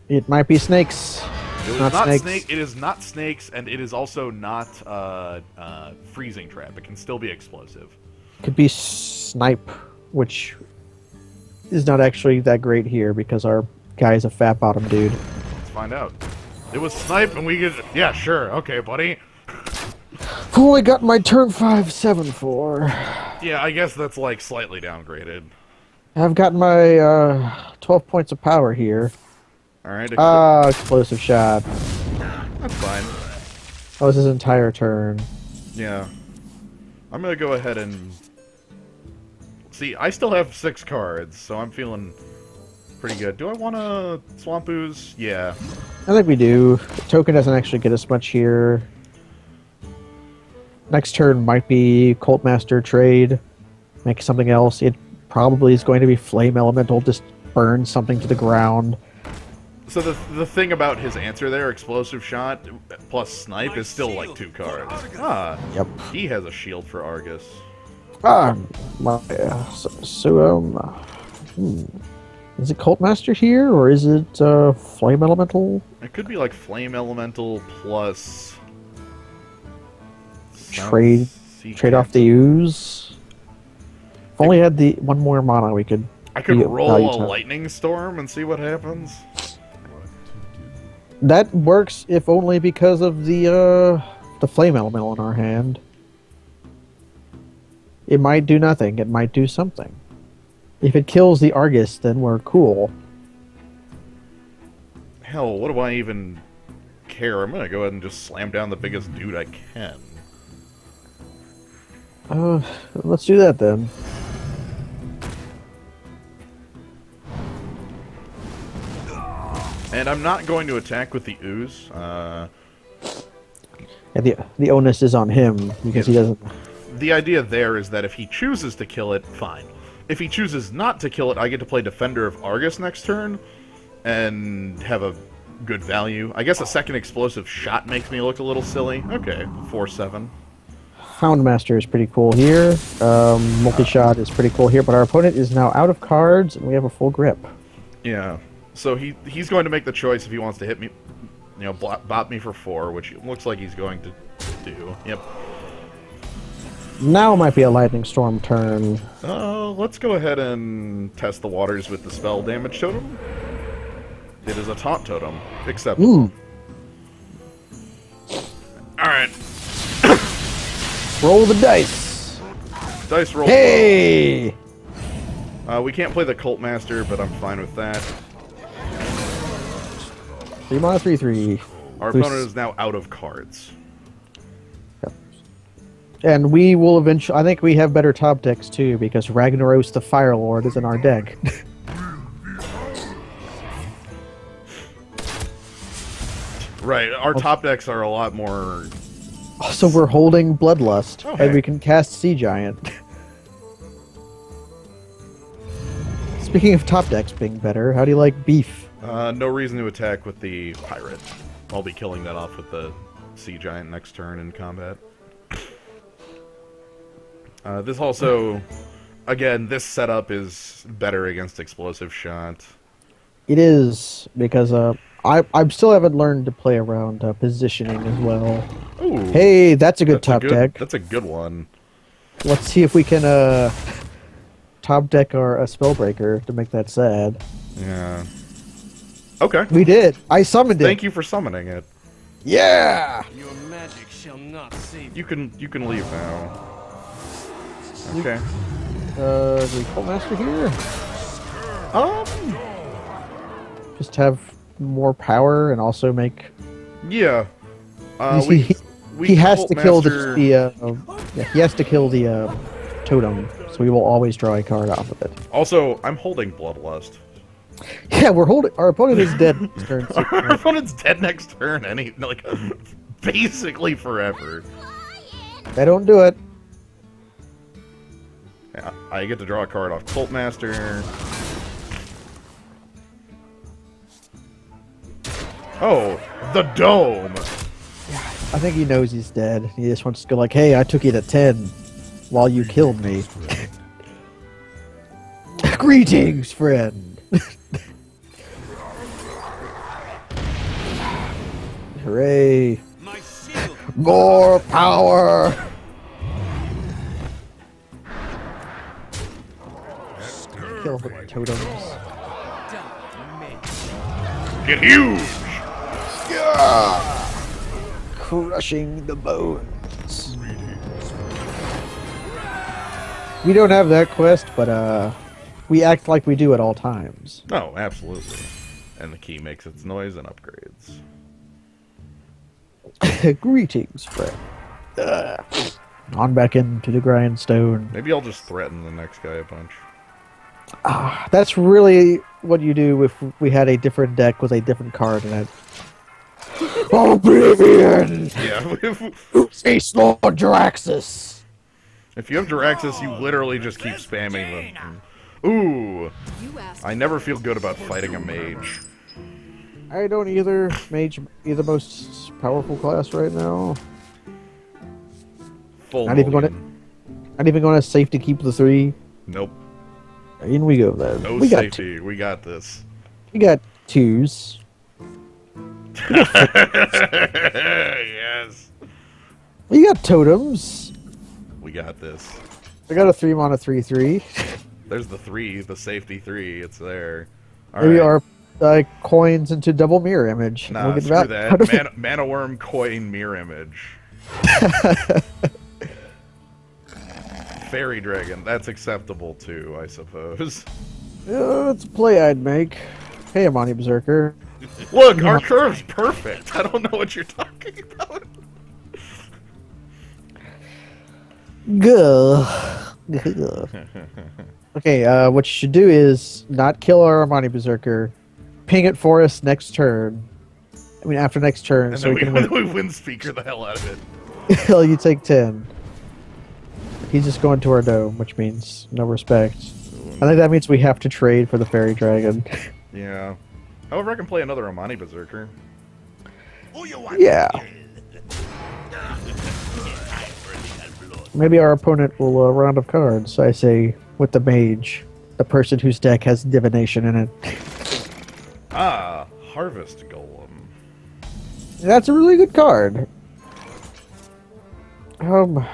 It might be snakes. It is Not not snakes. snake. It is not snakes, and it is also not freezing trap. It can still be explosive. Could be snipe, which is not actually that great here because our guy is a fat bottom dude. Let's find out. It was snipe, and we get. Yeah, sure. Okay, buddy. Only got my turn 5 7/4. Yeah, I guess that's like slightly downgraded. I've got my 12 points of power here. All right. Explosive shot. That's fine. That was his entire turn. Yeah. I'm gonna go ahead and see. I still have 6 cards, so I'm feeling pretty good. Do I want to Swamp Ooze? Yeah. I think we do. The token doesn't actually get us much here. Next turn might be Cult Master trade. Make something else. It probably is going to be Flame Elemental. Just burn something to the ground. So the thing about his answer there, explosive shot plus snipe, is still like 2 cards. Yep. He has a shield for Argus. Is it Cult Master here, or is it Flame Elemental? It could be like Flame Elemental plus Trade off the ooze. If only had the one more mana, we could. I could be roll value a time. lightning storm and see what happens. That works, if only because of the Flame Elemental in our hand. It might do nothing. It might do something. If it kills the Argus, then we're cool. Hell, what do I even care? I'm gonna go ahead and just slam down the biggest dude I can. Let's do that then. And I'm not going to attack with the ooze. Yeah, the onus is on him because he doesn't. The idea there is that if he chooses to kill it, fine. If he chooses not to kill it, I get to play Defender of Argus next turn and have a good value. I guess a second explosive shot makes me look a little silly. Okay, 4/7. Houndmaster is pretty cool here. Multi-shot is pretty cool here, but our opponent is now out of cards and we have a full grip. Yeah. So he's going to make the choice if he wants to hit me, bot me for 4, which it looks like he's going to do. Yep. Now might be a lightning storm turn. Let's go ahead and test the waters with the spell damage totem. It is a taunt totem, except. Ooh. Alright. Roll the dice. Dice roll. Hey! We can't play the Cult Master, but I'm fine with that. 3 mana, 3/3. Our opponent is now out of cards. And we will eventually. I think we have better top decks too because Ragnaros the Fire Lord is in our deck. Right, our top decks are a lot more. So we're holding Bloodlust, Okay. and we can cast Sea Giant. Speaking of top decks being better, how do you like Beef? No reason to attack with the Pirate. I'll be killing that off with the Sea Giant next turn in combat. This also, again, this setup is better against Explosive Shot. It is because I still haven't learned to play around positioning as well. Ooh, Hey, that's a good top deck. That's a good one. Let's see if we can top deck our Spellbreaker to make that sad. Yeah. Okay. We did. I summoned it. Thank you for summoning it. Yeah. Your magic shall not save You can leave now. Okay. The Cult Master here. Um. Just have more power and also make. Yeah. He has Cult to kill Master- he has to kill the totem, so we will always draw a card off of it. Also, I'm holding Bloodlust. Yeah, we're holding. Our opponent is dead this turn. So, Our opponent's dead next turn, and basically forever. they don't do it. Yeah, I get to draw a card off Cult Master. Oh, the Dome! I think he knows he's dead. He just wants to go like, "Hey, I took you to 10 while you killed me." Greetings, friend. Hooray! my shield. More power. Kill the totems. Get huge! Crushing the bones. We don't have that quest, but we act like we do at all times. Oh, absolutely. And the key makes its noise and upgrades. Greetings, friend. On back into the grindstone. Maybe I'll just threaten the next guy a bunch. That's really what you do if we had a different deck with a different card in it. Oblivion! Yeah, Face Lord Draxus! if you have Jiraxis, you literally just keep spamming them. Ooh, I never feel good about fighting a mage. I don't either. Mage is the most powerful class right now. Full Not even mulligan. Not even going to safe to keep the 3. Nope. In we go then. No we got safety. We got this. we got 2s. Yes. We got totems. We got this. I got a 3 mana 3/3. There's the 3, the safety 3. It's there. All Maybe right. our coins into double mirror image. Nah, We'll get screw out that. of it. Mana Worm coin mirror image. Fairy Dragon. That's acceptable too, I suppose. It's a play I'd make. Hey, Amani Berserker. Look, our curve's perfect. I don't know what you're talking about. Gah. Okay, what you should do is not kill our Armani Berserker, ping it for us next turn. I mean, after next turn, And so then we can we win speaker the hell out of it. Hell, you take 10. He's just going to our dome, which means no respect. I think that means we have to trade for the fairy dragon. Yeah. However, I can play another Omani Berserker. Yeah. Maybe our opponent will run out of cards. I say with the mage, the person whose deck has divination in it. Ah, Harvest Golem. That's a really good card. Do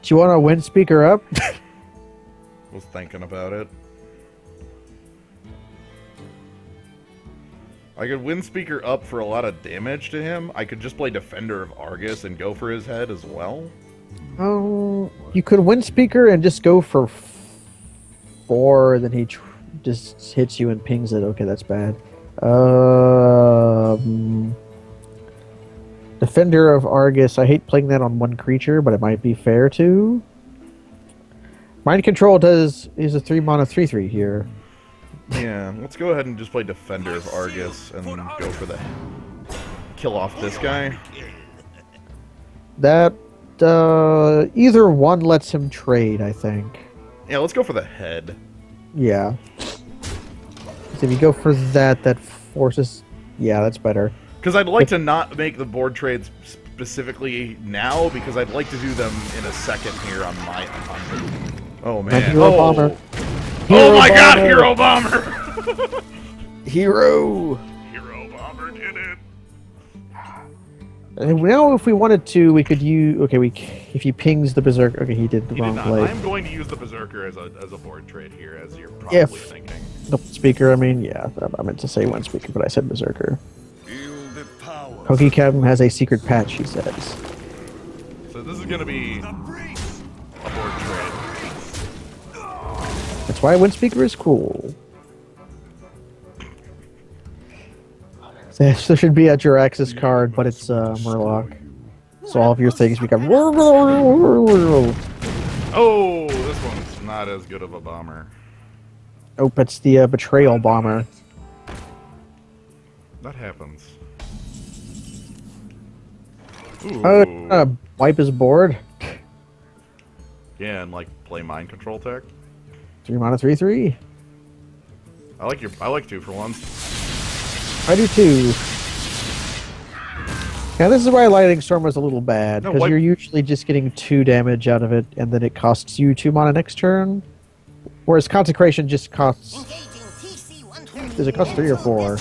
you want to win speaker up? Was thinking about it. I could win speaker up for a lot of damage to him. I could just play Defender of Argus and go for his head as well. Oh, you could win speaker and just go for 4, then he just hits you and pings it. Okay, that's bad. Defender of Argus. I hate playing that on one creature, but it might be fair to. Mind Control is a 3-mana 3/3 here. Yeah, let's go ahead and just play Defender of Argus and go for the kill off this guy. That either one lets him trade, I think. Yeah, let's go for the head. Yeah. So if you go for that, that forces. Yeah, that's better. Because I'd like to not make the board trades specifically now, because I'd like to do them in a second here on my. Oh man! Hero Bomber. Oh my God! Hero Bomber! Hero. Hero Bomber did it. And now, if we wanted to, we could use. Okay, if he pings the berserker. Okay, he did the He did wrong not. play. I'm going to use the Berserker as a board trade here, as you're probably thinking. The speaker. I mean, yeah, I meant to say one speaker, but I said berserker. Feel the power. Pokey Captain has a secret patch, he says. So this is going to be a board trade. That's why Wind Speaker is cool. There should be a Jiraxis card, but it's Murloc. So all of your things become. Oh, this one's not as good of a bomber. Oh, it's the Betrayal Bomber. That happens. Wipe his board. Yeah, and like play mind control tech. 3-mana 3/3. I like 2-for-1s. I do too. Now this is why Lightning Storm was a little bad, No, because what- you're usually just getting 2 damage out of it, and then it costs you 2 mana next turn. Whereas Consecration just costs. Does it cost 3 or 4?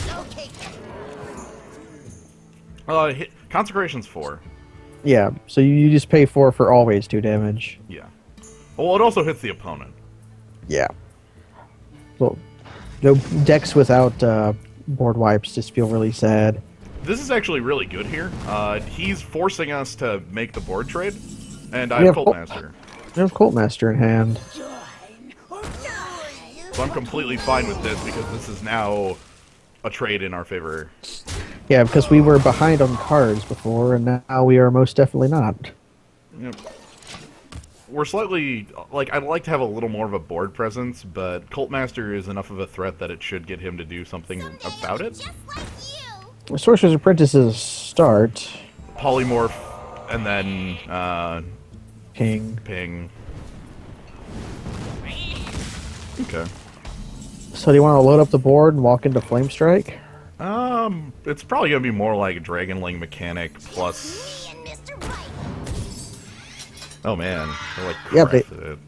Consecration's 4. Yeah, so you just pay 4 for always 2 damage. Yeah. Well, it also hits the opponent. Yeah. Well, no decks without board wipes just feel really sad. This is actually really good here. He's forcing us to make the board trade, and I We have have Cult Master. We have Cult Master in hand. So I'm completely fine with this, because this is now a trade in our favor. Yeah, because we were behind on cards before, and now we are most definitely not. Yep. We're slightly, like, I'd like to have a little more of a board presence, but Cult Master is enough of a threat that it should get him to do something about it. Sorcerer's Apprentice's start. Polymorph, and then, King. ping. Okay. So do you want to load up the board and walk into Flame Strike? It's probably gonna be more like Dragonling mechanic plus. Oh man, they're like Yeah, crafted it.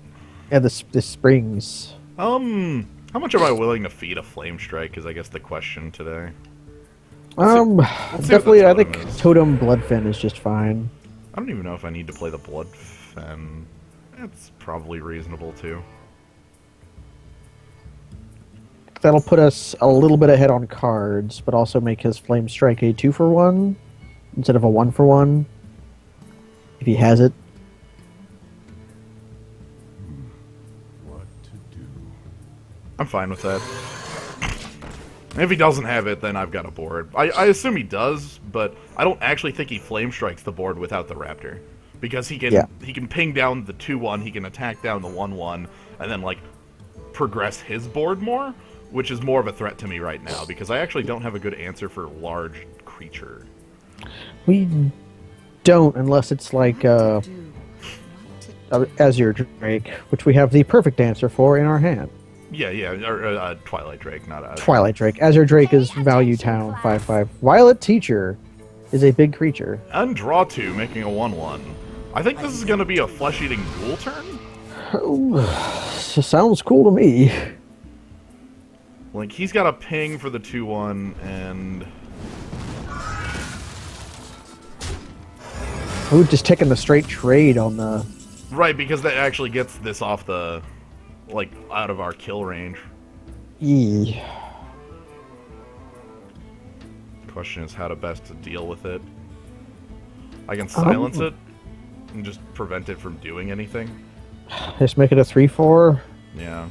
Yeah, the springs. How much am I willing to feed a Flame Strike? Is I guess the question today. see what Definitely, the I totem think is. Totem Bloodfin is just fine. I don't even know if I need to play the Bloodfen. It's probably reasonable too. That'll put us a little bit ahead on cards, but also make his Flame Strike a 2-for-1 instead of a 1-for-1. If he has it. What to do? I'm fine with that. If he doesn't have it, then I've got a board. I assume he does, but I don't actually think he Flame Strikes the board without the Raptor. Because he can ping down the 2-1, he can attack down the 1-1, and then, like, progress his board more. which is more of a threat to me right now because I actually don't have a good answer for large creature. We don't, unless it's like Azure Drake, which we have the perfect answer for in our hand. Yeah, or Twilight Drake, not a Twilight Drake. Azure Drake is Value Town 5/5. Violet Teacher is a big creature. Undraw 2, making a 1/1. I think this is going to be a flesh-eating ghoul turn. Sounds cool to me. Like, he's got a ping for the 2/1, and... Ooh, just taking the straight trade on the... Right, because that actually gets this off the... like, out of our kill range. Eee. Question is how to best to deal with it. I can silence it and just prevent it from doing anything. Just make it a 3/4. Yeah.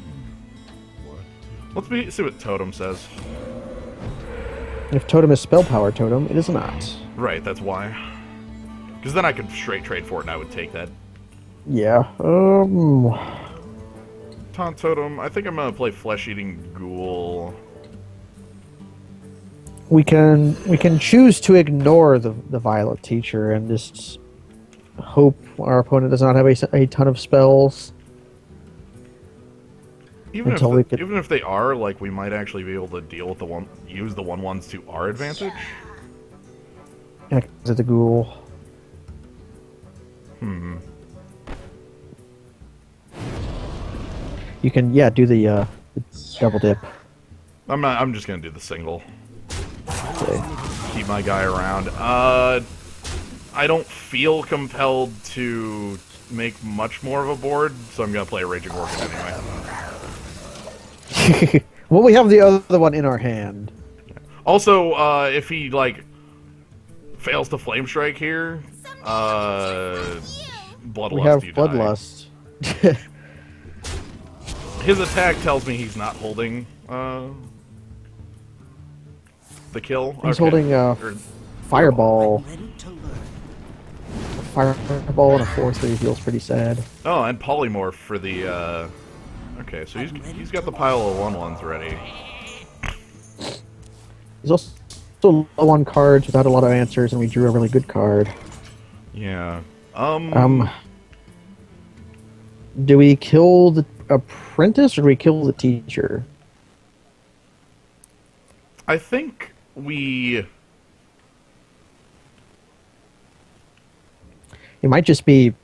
Let's see what Totem says. If Totem is spell power totem, it is not. Right, that's why. Because then I could straight trade for it and I would take that. Yeah. Taunt Totem, I think I'm going to play Flesh Eating Ghoul. We can choose to ignore the Violet Teacher and just hope our opponent does not have a ton of spells. Even Until if they are, like, we might actually be able to deal with use the 1/1s to our advantage. Yeah, 'cause of the ghoul. You can do the double dip. I'm just gonna do the single. Okay. Keep my guy around. I don't feel compelled to make much more of a board, so I'm gonna play a Raging Orchid anyway. Well, we have the other one in our hand. Also, if he like fails to Flame Strike here, Bloodlust. We have you die. Bloodlust. His attack tells me he's not holding the kill. He's Okay. holding Fireball. Ready to learn. Fireball and a 4/3 feels pretty sad. Oh, and Polymorph for the. Okay, so he's got the pile of 1/1s ready. He's also low on cards without a lot of answers, and we drew a really good card. Yeah. Do we kill the apprentice or do we kill the teacher? I think we. It might just be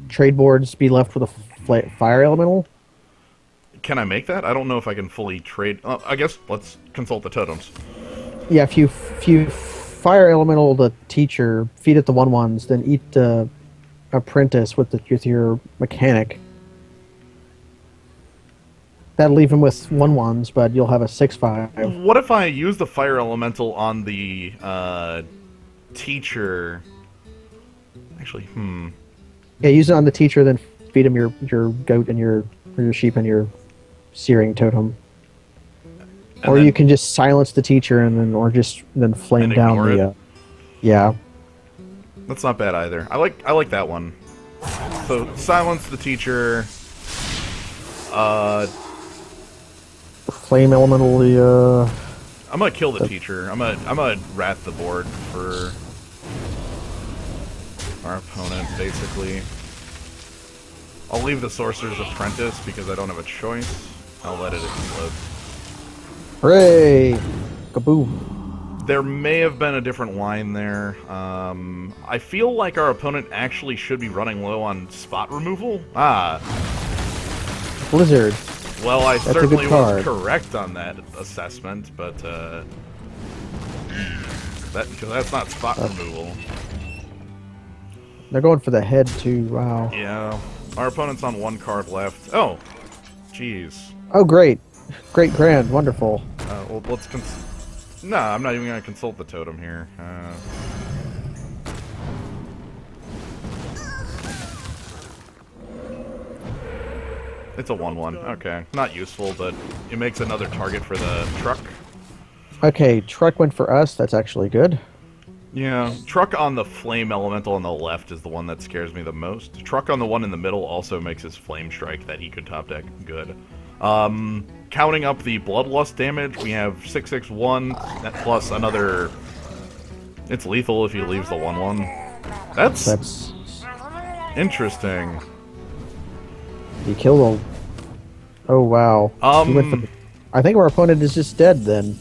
trade boards be left with a fire elemental. Can I make that? I don't know if I can fully trade. I guess let's consult the totems. Yeah, if you fire elemental the teacher, feed it the 1/1s, then eat the apprentice with your mechanic. That'll leave him with 1/1s, but you'll have a 6/5. What if I use the fire elemental on the teacher? Actually, Yeah, use it on the teacher, then feed him your goat and your sheep and your searing totem. Or then- you can just silence the teacher and then flame And down ignore the. it? Yeah. That's not bad either. I like that one. So silence the teacher. Flame elemental the. I'm gonna kill the teacher. I'm gonna wrath the board for our opponent, basically. I'll leave the Sorcerer's Apprentice because I don't have a choice. I'll let it explode. Hooray! Kaboom! There may have been a different line there. I feel like our opponent actually should be running low on spot removal. Blizzard. Well, I That's a certainly good was card. correct on that assessment, but that's not spot removal. They're going for the head too. Wow. Yeah, our opponent's on one card left. Oh, jeez. Oh, great. Great grand. Wonderful. Well, let's Nah, I'm not even gonna consult the totem here. It's a 1/1. Okay, not useful, but it makes another target for the truck. Okay, truck went for us. That's actually good. Yeah, truck on the flame elemental on the left is the one that scares me the most. Truck on the one in the middle also makes his flame strike that he could top deck good. Counting up the Bloodlust damage, we have 661, that plus another... It's lethal if he leaves the 1/1. That's interesting. He killed him. Oh, wow. I think our opponent is just dead, then.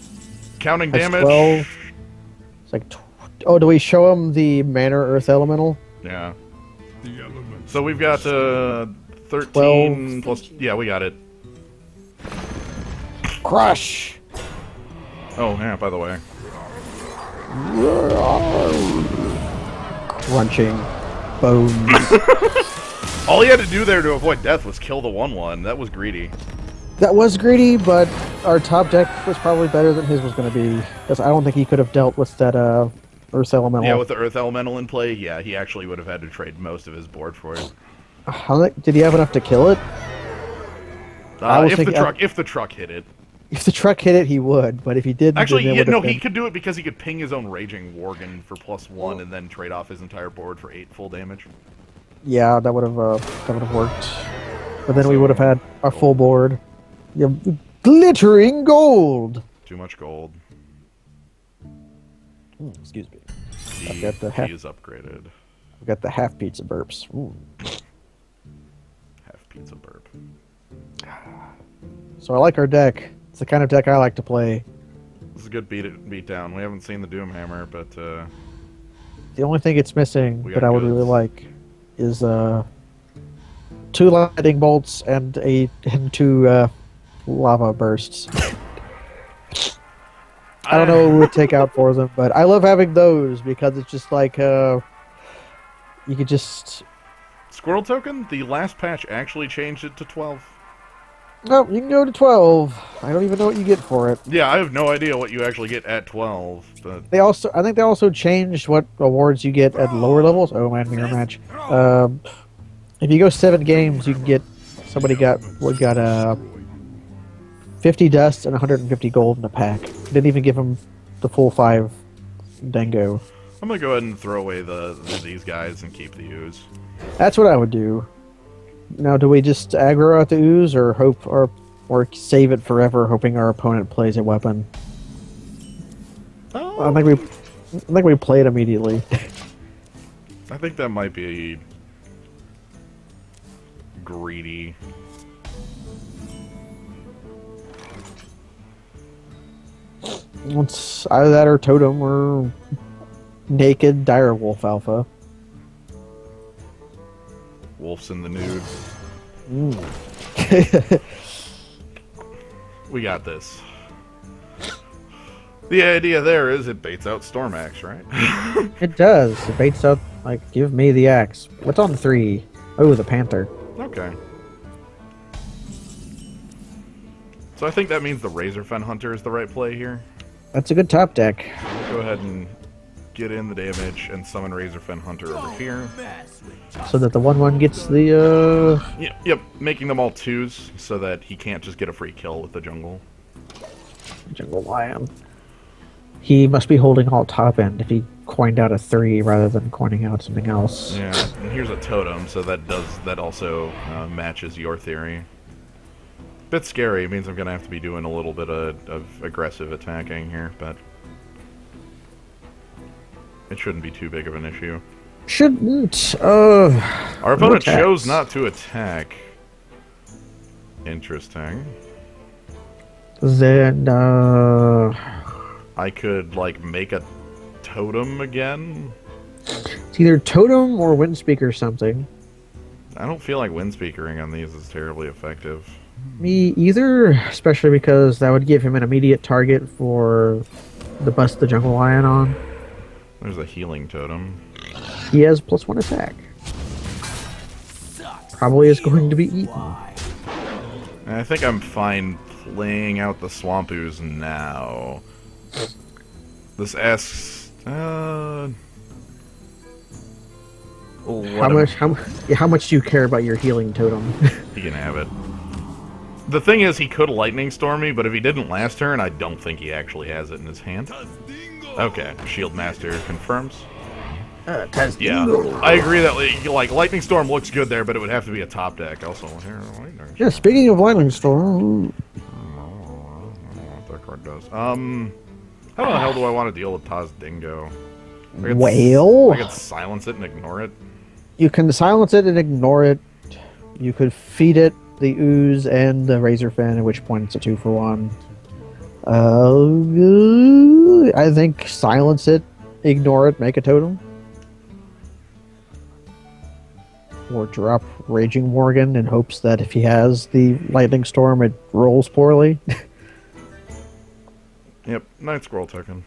Counting That's damage... 12. It's like... Oh, do we show him the Mana Earth Elemental? Yeah. The elements. So we've got 13 12. plus... Yeah, we got it. Crush! Oh, yeah, by the way. Crunching bones. All he had to do there to avoid death was kill the 1/1. That was greedy. That was greedy, but our top deck was probably better than his was going to be. Because I don't think he could have dealt with that Earth Elemental. Yeah, with the Earth Elemental in play, yeah, he actually would have had to trade most of his board for it. Did he have enough to kill it? If the truck hit it. If the truck hit it, he would, but if he didn't... Actually, then it yeah, would have no, been... he could do it because he could ping his own Raging Worgen for +1 and then trade off his entire board for 8 full damage. Yeah, that would have worked. But then we would have had our full board. Yeah, glittering gold! Too much gold. Excuse me. He got the half- is upgraded. I've got the half pizza burps. Ooh. Half pizza burp. So I like our deck. It's the kind of deck I like to play. This is a good beat down. We haven't seen the Doomhammer, but The only thing it's missing We that got I would goods. really like is 2 lightning bolts and 2 lava bursts. I don't know what we would take out for them, but I love having those because it's just like you could just... Squirrel Token, the last patch actually changed it to 12. No, you can go to 12. I don't even know what you get for it. Yeah, I have no idea what you actually get at 12, but I think they also changed what awards you get at lower levels. Oh man, mirror match. If you go 7 games, you can get... Somebody got 50 dust and 150 gold in a pack. Didn't even give them the full 5 Dango. I'm gonna go ahead and throw away these guys and keep the ooze. That's what I would do. Now, do we just aggro out the ooze, or hope, or save it forever, hoping our opponent plays a weapon? Oh. I think we play it immediately. I think that might be greedy. It's either that or Totem or Naked Direwolf Alpha. Wolf's in the nude. Mm. We got this. The idea there is it baits out Stormax, right? It does. It baits out, like, give me the axe. What's on 3? Oh, the Panther. Okay. So I think that means the Razorfen Hunter is the right play here. That's a good top deck. Go ahead and get in the damage and summon Razorfen Hunter over here. So that the 1/1 gets the, Yep, making them all 2s so that he can't just get a free kill with the jungle. Jungle Lion. He must be holding all top end if he coined out a 3 rather than coining out something else. Yeah, and here's a totem, so that also matches your theory. Bit scary. It means I'm gonna have to be doing a little bit of aggressive attacking here, but it shouldn't be too big of an issue. Shouldn't. Our opponent attacks. chose not to attack. Interesting. Then, I could, like, make a totem again. it's either Totem or Windspeaker something. I don't feel like windspeakering on these is terribly effective. Me either, especially because that would give him an immediate target for the bust the Jungle Lion on. There's a healing totem. He has +1 attack. Probably is going to be eaten. And I think I'm fine playing out the Swampoos now. This asks... How much do you care about your healing totem? He can have it. The thing is, he could Lightning Storm me, but if he didn't last turn, I don't think he actually has it in his hand. Okay, Shield Master confirms. Yeah, I agree that like Lightning Storm looks good there, but it would have to be a top deck. Also, here, Yeah, speaking of Lightning Storm, what that card does. How the hell do I want to deal with Taz Dingo? I could silence it and ignore it. you can silence it and ignore it. You could feed it the ooze and the razor fin, at which point it's a 2-for-1. I think silence it, ignore it, make a totem. Or drop Raging Morgan in hopes that if he has the Lightning Storm, it rolls poorly. Yep, Night Scroll token.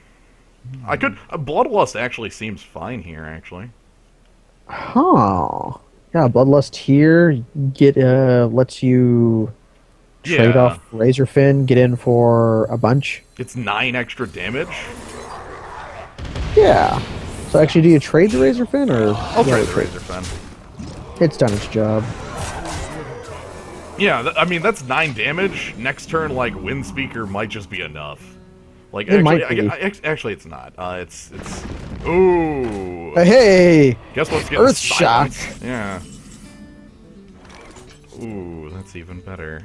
I could Bloodlust actually seems fine here. Actually, Huh. Yeah, Bloodlust here lets you trade Yeah. off Razor Fin, get in for a bunch. it's 9 extra damage. Yeah. So actually, do you trade the Razor Fin or? I'll Yeah, trade the Razor Fen. It's done its job. Yeah, I mean that's 9 damage. Next turn, like Wind Speaker might just be enough. Like It actually, might be. Actually, it's not. It's ooh. Hey, Guess what's getting Earth Shock. silenced? Yeah. Ooh, that's even better.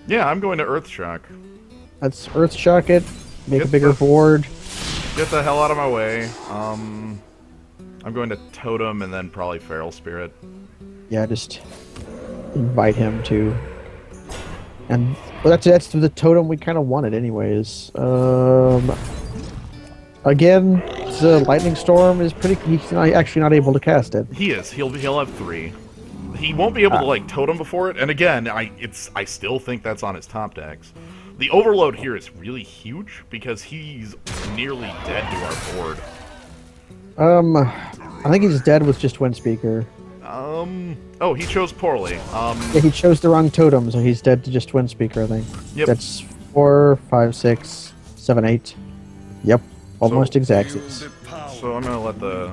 Yeah, I'm going to Earth Shock. let's Earth Shock it. Make a Get bigger the- board. Get the hell out of my way. I'm going to Totem and then probably Feral Spirit. Yeah, just invite him to. And well, that's the totem we kind of wanted, anyways. Again, the Lightning Storm is pretty. He's actually not able to cast it. He is. He'll have 3. He won't be able to like Totem before it. And again, I still think that's on his top decks. The Overload here is really huge because he's nearly dead to our board. I think he's dead with just Wind Speaker. Oh, he chose poorly. Yeah, he chose the wrong totem, so he's dead to just Wind Speaker, I think. Yep. That's 4, 5, 6, 7, 8. Yep, almost exactsies. The power. So I'm gonna let the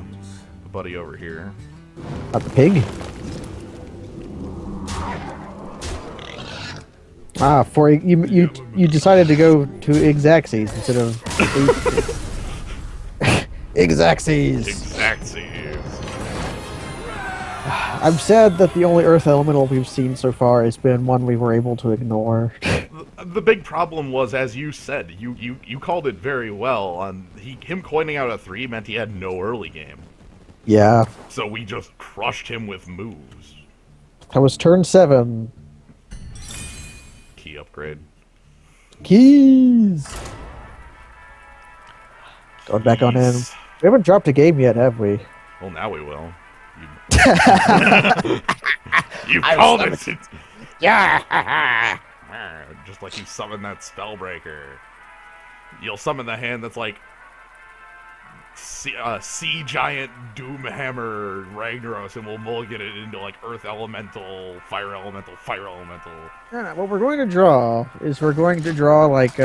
buddy over here. Not the pig. Ah, for you decided to go to Exactsies instead of Exactsies. Exactsies. I'm sad that the only Earth Elemental we've seen so far has been one we were able to ignore. The big problem was, as you said, you called it very well. Him coining out a 3 meant he had no early game, Yeah, so we just crushed him with moves. that was turn 7. Key upgrade. Keys. Going back on in. Keys. We haven't dropped a game yet, have we? Well, now we will. You called it. Yeah. Just like you summon that Spellbreaker. You'll summon the hand that's like Sea Giant Doomhammer Ragnaros, and we'll mulligan it into like Earth Elemental, Fire Elemental, Fire Elemental. Yeah, what we're going to draw is we're going to draw like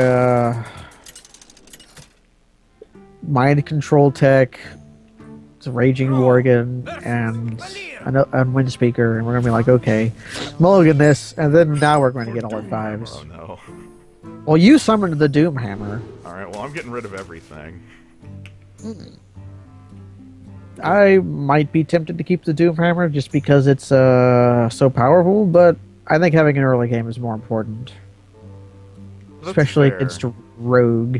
Mind Control Tech, Raging Morgan, and Wind Speaker, and we're going to be like, okay, mulligan this, and then now we're going to get all our 5s. Oh no. Well, you summoned the Doomhammer. Alright, well, I'm getting rid of everything. I might be tempted to keep the Doomhammer just because it's so powerful, but I think having an early game is more important. That's Especially fair. against Rogue.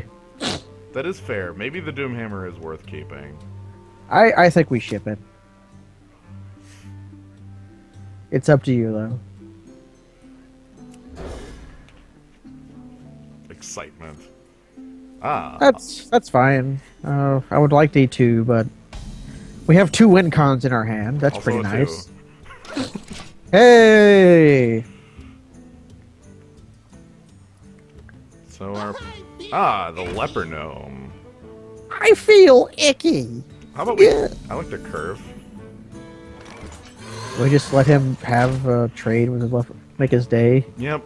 That is fair. Maybe the Doomhammer is worth keeping. I think we ship it. It's up to you, though. Excitement. Ah. That's fine. I would like D2, but we have 2 win cons in our hand. That's Also pretty a nice. Hey! So our the Leper Gnome. I feel icky. How about we? Yeah. I like the curve. We just let him have a trade with his make his day. Yep.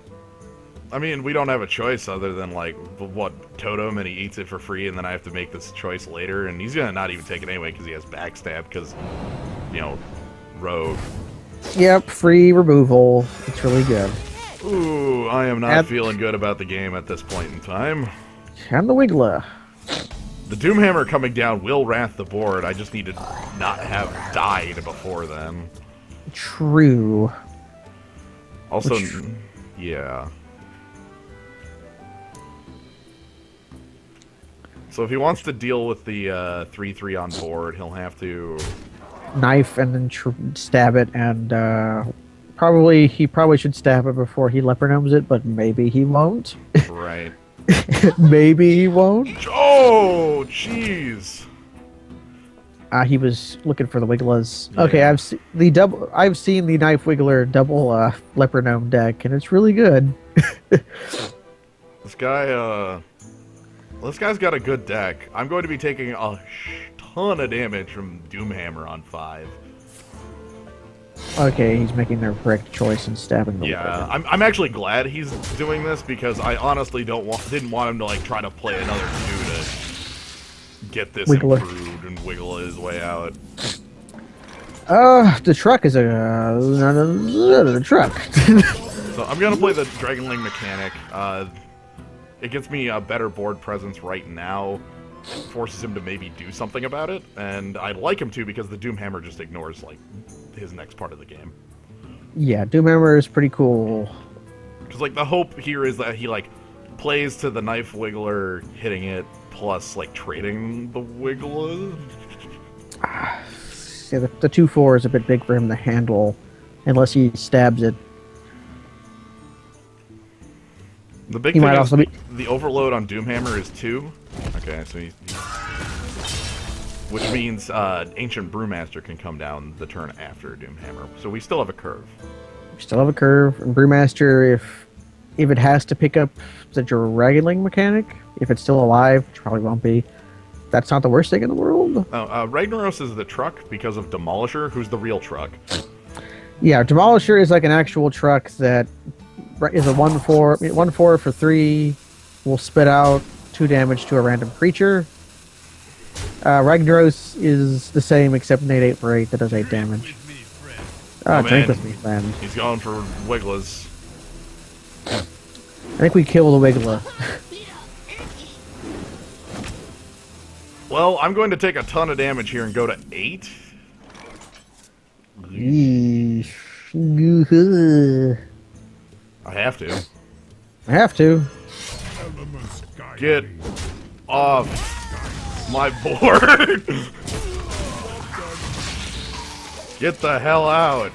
I mean, we don't have a choice other than like what totem, and he eats it for free, and then I have to make this choice later, and he's gonna not even take it anyway because he has backstab because, you know, rogue. Yep, free removal. It's really good. Ooh, I am not And- feeling good about the game at this point in time. And the Wiggler. The Doomhammer coming down will wrath the board. I just need to not have died before then. True. Also, yeah. So if he wants to deal with the 3/3 on board, he'll have to... Knife and then stab it, and he probably should stab it before he leper gnomes it, but maybe he won't. Right. Maybe he won't. Oh, jeez. He was looking for the Wigglers. Yeah. Okay, I've seen the Knife Wiggler double leper gnome deck, and it's really good. This guy's got a good deck. I'm going to be taking a ton of damage from Doomhammer on 5. Okay, he's making the correct choice and stabbing the Yeah, Wiggler. I'm actually glad he's doing this because I honestly didn't want him to like try to play another 2 to get this Wiggler. improved and wiggle his way out. The truck is the truck. So I'm gonna play the Dragonling mechanic. It gets me a better board presence right now. It forces him to maybe do something about it, and I'd like him to because the Doomhammer just ignores like his next part of the game. Yeah, Doomhammer is pretty cool. Because like the hope here is that he like plays to the Knife Wiggler hitting it plus like trading the Wiggler. Yeah, the 2/4 is a bit big for him to handle, unless he stabs it. The big He thing might is also be- the overload on Doomhammer is 2. Okay, so which means Ancient Brewmaster can come down the turn after Doomhammer. So we still have a curve. We still have a curve, and Brewmaster, if it has to pick up the Dragonling mechanic, if it's still alive, which probably won't be, that's not the worst thing in the world. Ragnaros is the truck because of Demolisher, who's the real truck. Yeah, Demolisher is like an actual truck that is a 1/4 for 3, will spit out 2 damage to a random creature. Ragnaros is the same except an 8/8 for 8 that does 8 damage. Drink man. with me, friend. He's going for Wigglers. I think we kill the Wiggler. Well, I'm going to take a ton of damage here and go to 8. Yeesh. I have to. I have to. Elements guide Get me. off my board. Get the hell out.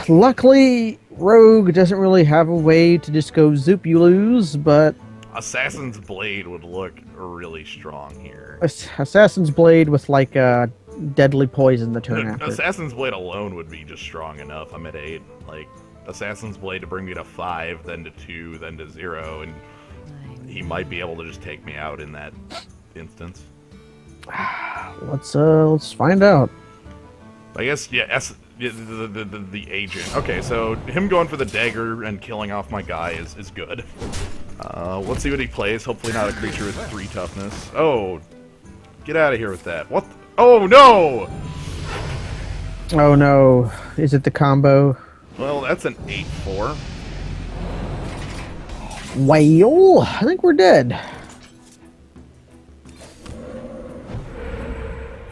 Luckily, Rogue doesn't really have a way to just go zoop you lose, but Assassin's Blade would look really strong here. Assassin's Blade with like a deadly poison the turn after. Assassin's Blade alone would be just strong enough. I'm at 8. Like, Assassin's Blade to bring me to 5, then to 2, then to 0, and he might be able to just take me out in that instance. Let's find out. I guess, yeah, the agent. Okay, so him going for the dagger and killing off my guy is good. Let's see what he plays. Hopefully not a creature with 3 toughness. Oh, get out of here with that. What? Oh, no! Oh no, is it the combo? Well, that's an 8/4. Well, I think we're dead.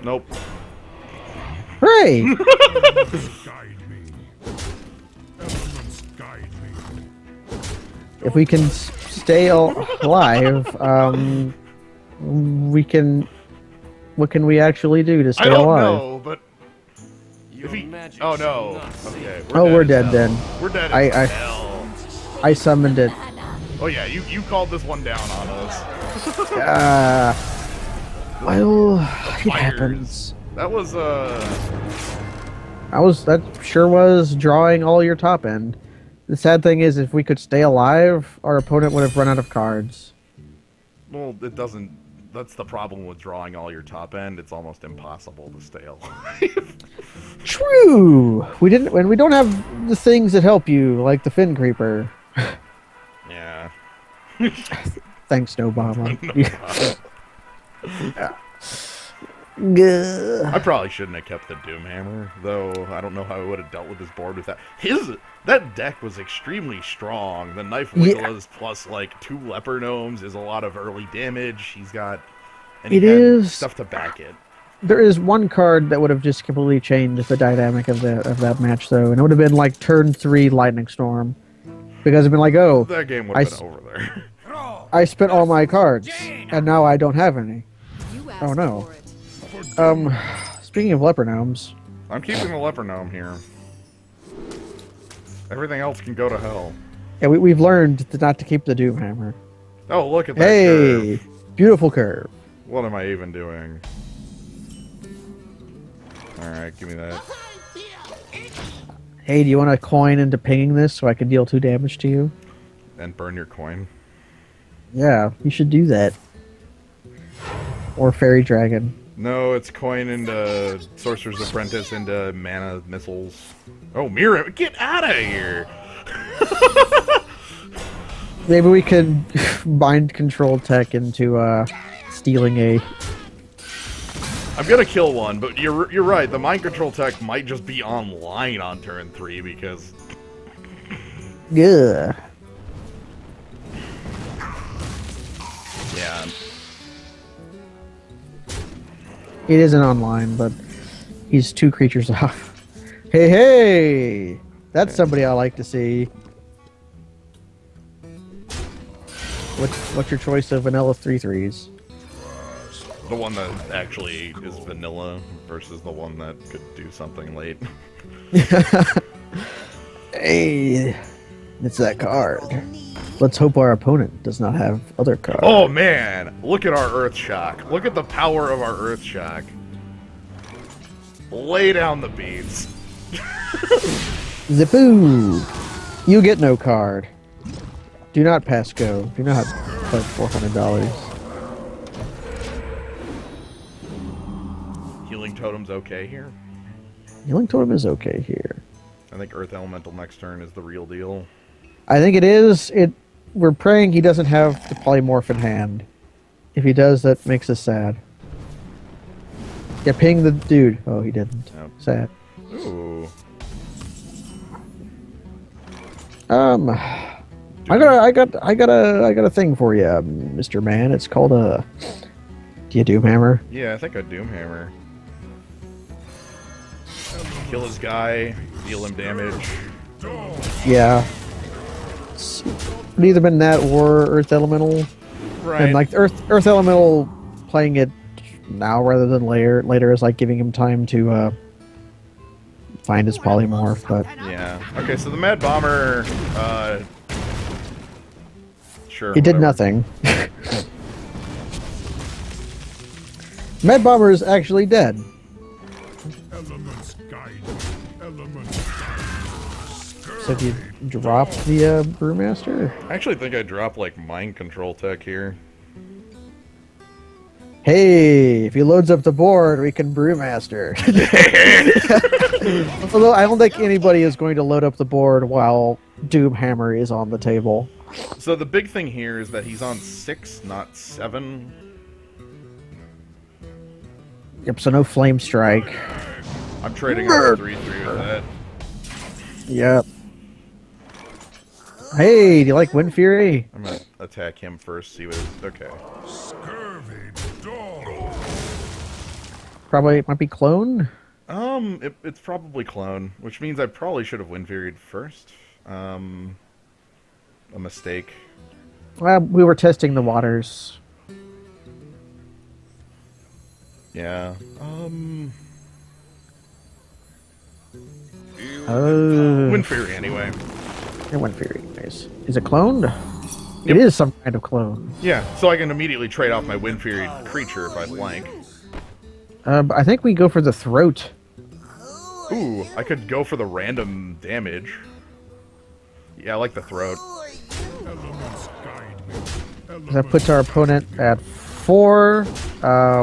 Nope. Hooray! Guide me. Elements guide me. If we can stay alive, we can. What can we actually do to stay I don't alive? know, but Your if he... magic Oh, shall no. not save Okay, you. Oh, we're as dead hell. then. We're dead I- as hell. I summoned it. Oh, yeah, you called this one down on us. Well, it Fires. happens. That was, That sure was drawing all your top end. The sad thing is, if we could stay alive, our opponent would have run out of cards. well, it doesn't... That's the problem with drawing all your top end. It's almost impossible to stay alive. True. We don't have the things that help you, like the Fin Creeper. Yeah. Thanks, Obama. I probably shouldn't have kept the Doomhammer, though I don't know how I would have dealt with his board with that. That deck was extremely strong. The Knife Yeah. Wigglers plus like 2 Leper Gnomes is a lot of early damage. He's got And he It had is- stuff to back it. There is one card that would have just completely changed the dynamic of that match, though, and it would have been like turn 3 Lightning Storm, because it'd been like, oh, That game would I have s- been over there. I spent all my cards, and now I don't have any. You asked Oh, no. for it. Speaking of leper gnomes, I'm keeping the leper gnome here. Everything else can go to hell. yeah, we've learned not to keep the Doomhammer. Oh, look at that Hey, curve. beautiful curve. What am I even doing? Alright, give me that. Hey, do you want a coin into pinging this so I can deal 2 damage to you? And burn your coin. Yeah, you should do that. Or Fairy Dragon. No, it's coin into Sorcerer's Apprentice into mana missiles. Oh, Mira, get out of here! Maybe we could mind control tech into stealing a. I'm gonna kill one, but you're right. The mind control tech might just be online on turn 3 because Yeah. yeah, It isn't online, but he's 2 creatures off. Hey, hey! That's somebody I like to see. What's your choice of vanilla 3/3s? the one that actually is vanilla versus the one that could do something late. Hey, it's that card. Let's hope our opponent does not have other cards. Oh man, look at our Earth Shock. Look at the power of our Earth Shock. Lay down the beats. Zippoo! You get no card. Do not pass go. Do not pledge $400. Healing Totem's okay here. Healing Totem is okay here. I think Earth Elemental next turn is the real deal. I think it is. We're praying he doesn't have the polymorph in hand. If he does, that makes us sad. Yeah, ping the dude. Oh, he didn't. Yep. Sad. Ooh. I got a thing for you, Mr. Man. It's called a. Do you Doomhammer? Yeah, I think a Doomhammer. Kill his guy, deal him damage. Yeah. It's either been that or Earth Elemental. Right. And like Earth Elemental playing it now rather than later is like giving him time to find his polymorph, but Yeah. Okay, so the Mad Bomber, sure. he did whatever. nothing. Mad Bomber is actually dead. Elements guide me. Elements So do you drop the Brewmaster? I actually think I dropped like mind control tech here. Hey, if he loads up the board, we can Brewmaster. Although I don't think anybody is going to load up the board while Doomhammer is on the table. So the big thing here is that he's on 6, not 7. Yep, so no Flame Strike. I'm trading up 3-3 with that. Yep. Hey, do you like Wind Fury? I'm gonna attack him first, see what it's... Okay. scurvy dog. Probably it might be Clone. It's probably Clone, which means I probably should have Wind Furied first. A mistake. We were testing the waters. Yeah. Oh, Wind Fury anyway. Wind Fury. Nice. Is it cloned? It is some kind of clone. Yeah, so I can immediately trade off my Wind Fury creature if I'd like. I think we go for the throat. Ooh, I could go for the random damage. Yeah, I like the throat. Elements guide me. That puts our opponent at 4.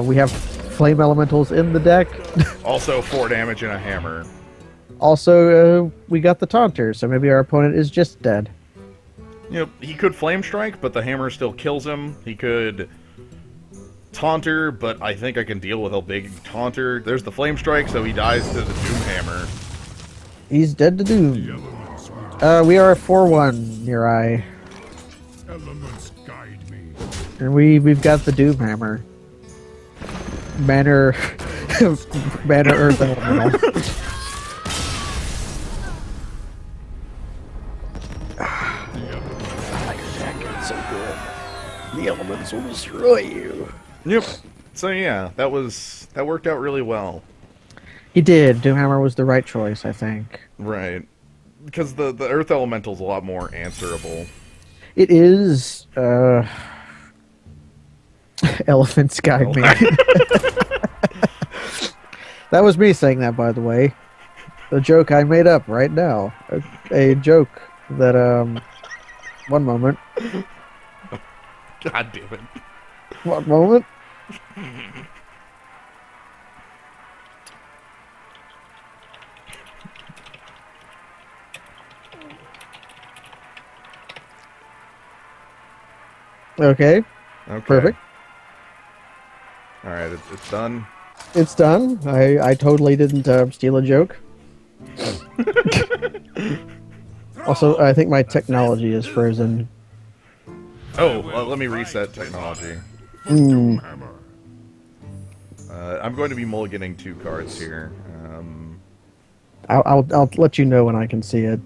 We have flame elementals in the deck. Also 4 damage and a hammer. Also, we got the taunter, so maybe our opponent is just dead. You know, he could Flame Strike, but the hammer still kills him. He could Taunter, but I think I can deal with a big Taunter. There's the Flame Strike, so he dies to the Doom Hammer. He's dead to doom. We are 4-1, near eye. Elements guide me. And we've got the Doom Hammer. Manor, Manor Earth Elemental. I like that. It's so good. The elements will destroy you. Yep. So yeah, that worked out really well. He did. Doomhammer was the right choice, I think. Right. Because the Earth Elemental's a lot more answerable. It is. Elephants guide me. That was me saying that, by the way. The joke I made up right now. A joke that, one moment. God damn it. One moment. Okay, Okay. perfect. All right, it's done. It's done. I totally didn't steal a joke. Also, I think my technology is frozen. Oh, well, let me reset technology. Hammer. I'm going to be mulliganing 2 cards here. I'll let you know when I can see it.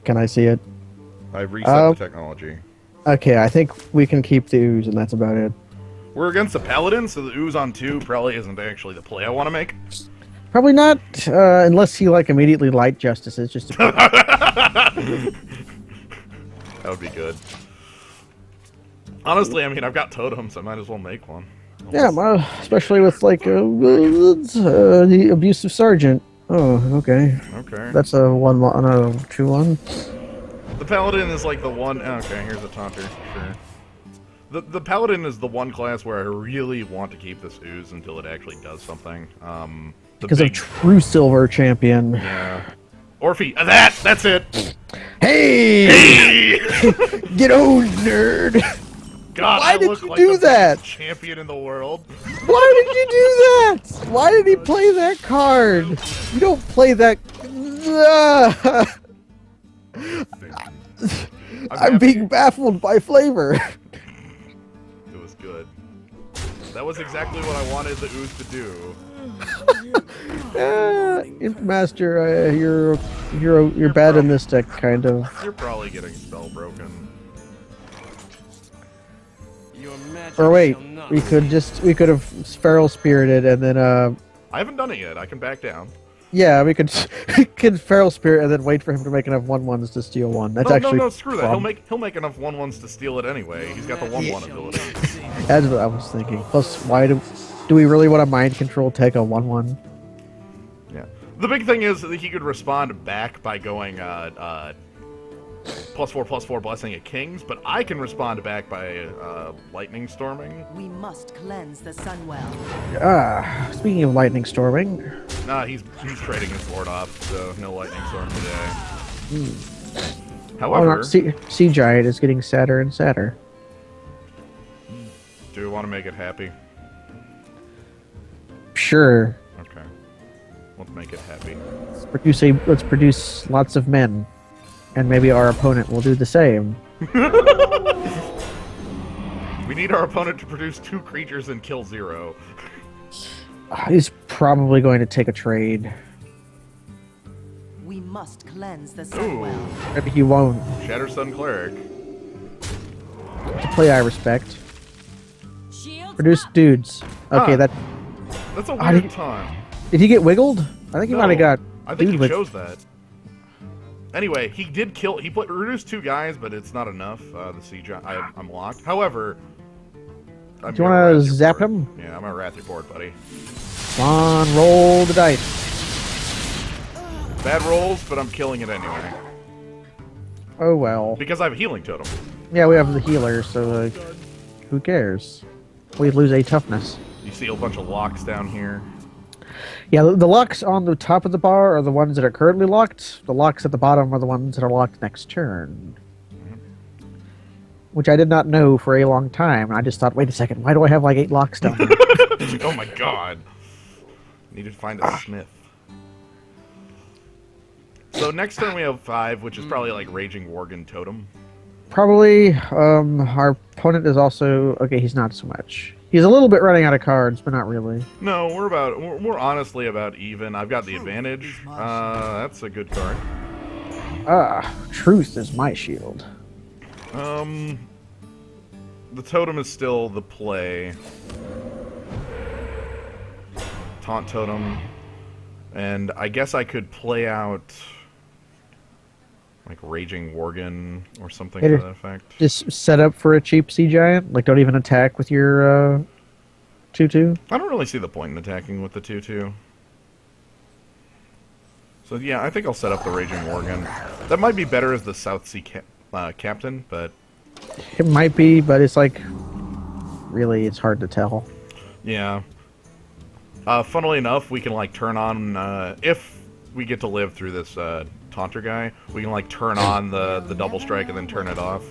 Can I see it? I've reset the technology. Okay, I think we can keep the ooze, and that's about it. We're against the Paladin, so the ooze on 2 probably isn't actually the play I want to make. Probably not, unless he like immediately light justices. Just to... That would be good. Honestly, I mean, I've got totems, so I might as well make one. Yeah, well, especially with like the abusive sergeant. Oh, okay. Okay. That's a 2-1. The Paladin is like the one... Okay, here's a taunter. Sure. The Paladin is the one class where I really want to keep this ooze until it actually does something. Because of true silver champion. Yeah. Orphe, that's it! Hey! Get owned, nerd! God, Why I did look you like do the that? biggest champion in the world. Why did you do that? Why did he play that card? You don't play that. I'm being baffled by flavor. It was good. That was exactly what I wanted the ooze to do. Imp Master, you're bad in this deck, kind of. You're probably getting spell broken. Your magic Or wait, shall not we could have feral spirited and then I haven't done it yet. I can back down. yeah, we could feral spirit and then wait for him to make enough 1/1s to steal one. That's actually no, screw that. fun. He'll make enough 1/1s to steal it anyway. He's got the 1/1 ability. That's what I was thinking. Plus, why do we really want to mind control take a 1/1? Yeah. The big thing is that he could respond back by going +4/+4 blessing at Kings, but I can respond back by lightning storming. We must cleanse the Sunwell. Speaking of lightning storming, Nah, he's trading his lord off, so no lightning storm today. However, Sea Giant is getting sadder and sadder. do we want to make it happy? Sure. Okay. Let's make it happy. Let's produce lots of men, and maybe our opponent will do the same. We need our opponent to produce 2 creatures and kill 0. He's probably going to take a trade. We must cleanse the Ooh, Sunwell. Maybe he won't. Shatter Sun Cleric. The play I respect. Shields Produce up. dudes. Okay, Huh. did That's a weird he- time. he get wiggled? I think he might have got. I think he dude chose that. Anyway, he did kill. He reduced 2 guys, but it's not enough. The siege I'm locked. However, I'm Do you gonna want to wrath your zap board. him? Yeah, I'm gonna wrath your board, buddy. Come on, roll the dice. Bad rolls, but I'm killing it anyway Oh well. because I have a healing totem. Yeah, we have the healer, so like, who cares? We lose a toughness. You see a bunch of locks down here. Yeah, the locks on the top of the bar are the ones that are currently locked. The locks at the bottom are the ones that are locked next turn. Which I did not know for a long time. I just thought, wait a second, why do I have like 8 locks down here? Oh my god. Need to find a smith. So next turn we have 5, which is probably like Raging Worgen Totem. Probably. Our opponent is also okay. He's not so much. He's a little bit running out of cards, but not really. No, we're honestly about even. I've got the advantage. That's a good card. Truth is my shield. The totem is still the play. Taunt totem. And I guess I could play out like Raging Worgen or something to that effect. Just set up for a cheap sea giant. Like, don't even attack with your 2/2. I don't really see the point in attacking with the 2/2. So yeah, I think I'll set up the Raging Worgen. That might be better as the South Sea captain, but It might be, but it's like really, it's hard to tell. yeah. Funnily enough, we can like turn on if we get to live through this taunter guy, we can like turn on the double strike and then turn it off.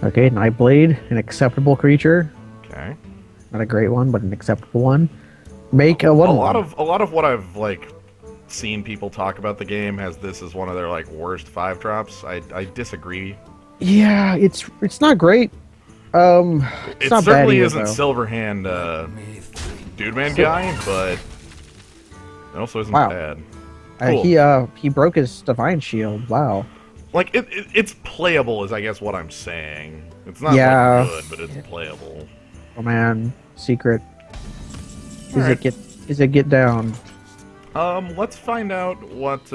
Okay, Nightblade, an acceptable creature. Okay. Not a great one, but an acceptable one. Make a 1/1. A lot of what I've like seen people talk about the game has this as one of their like worst 5-drops. I disagree. Yeah, it's not great. It's It not certainly bad either, isn't though. Silverhand Dude Man guy, but it also isn't Wow. bad. Cool. He broke his divine shield. Wow. Like it's playable is I guess what I'm saying. It's not Yeah. like, good, but it's playable. Oh man, secret. Alright. Is it get down? Let's find out what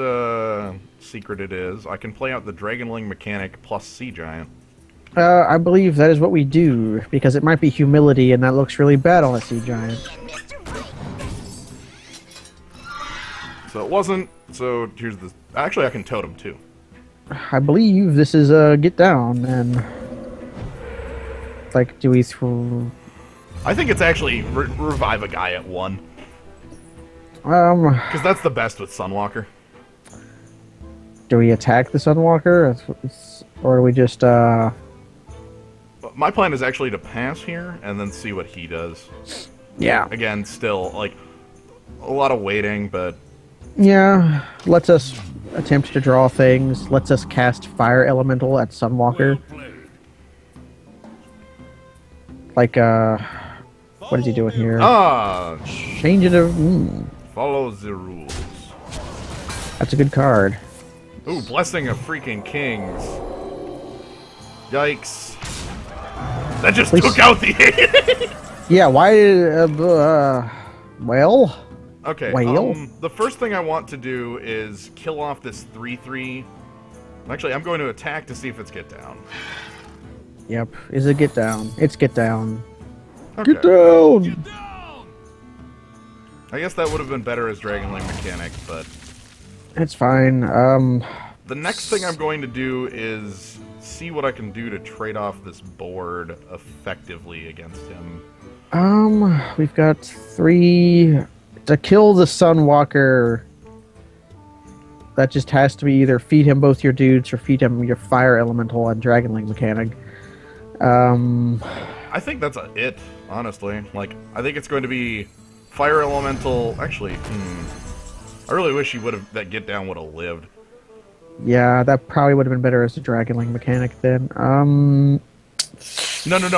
secret it is. I can play out the Dragonling mechanic plus Sea Giant. I believe that is what we do because it might be humility, and that looks really bad on a sea giant. So it wasn't. So here's the. Actually, I can totem too. I believe this is get down, and like, do we throw? I think it's actually revive a guy at 1 Um, because that's the best with Sunwalker. do we attack the Sunwalker, or do we just But my plan is actually to pass here and then see what he does. Yeah. Again, still like a lot of waiting, but Yeah, lets us attempt to draw things. Lets us cast Fire Elemental at Sunwalker. Like, what is he doing here? Change it to... follow the rules. That's a good card. Ooh, Blessing of freaking Kings. Yikes. That just Please. took out the... Yeah, why did... well... Okay, Whale? The first thing I want to do is kill off this 3/3. Actually, I'm going to attack to see if it's get down. Yep, is it get down? It's get down. Okay. Get down! I guess that would have been better as Dragonling mechanic, but It's fine. the next thing I'm going to do is see what I can do to trade off this board effectively against him. We've got 3... To kill the Sunwalker, that just has to be either feed him both your dudes or feed him your Fire Elemental and Dragonling mechanic. I think that's it, honestly. Like, I think it's going to be Fire Elemental. Actually, I really wish that get down would have lived. Yeah, that probably would have been better as a Dragonling mechanic then. No,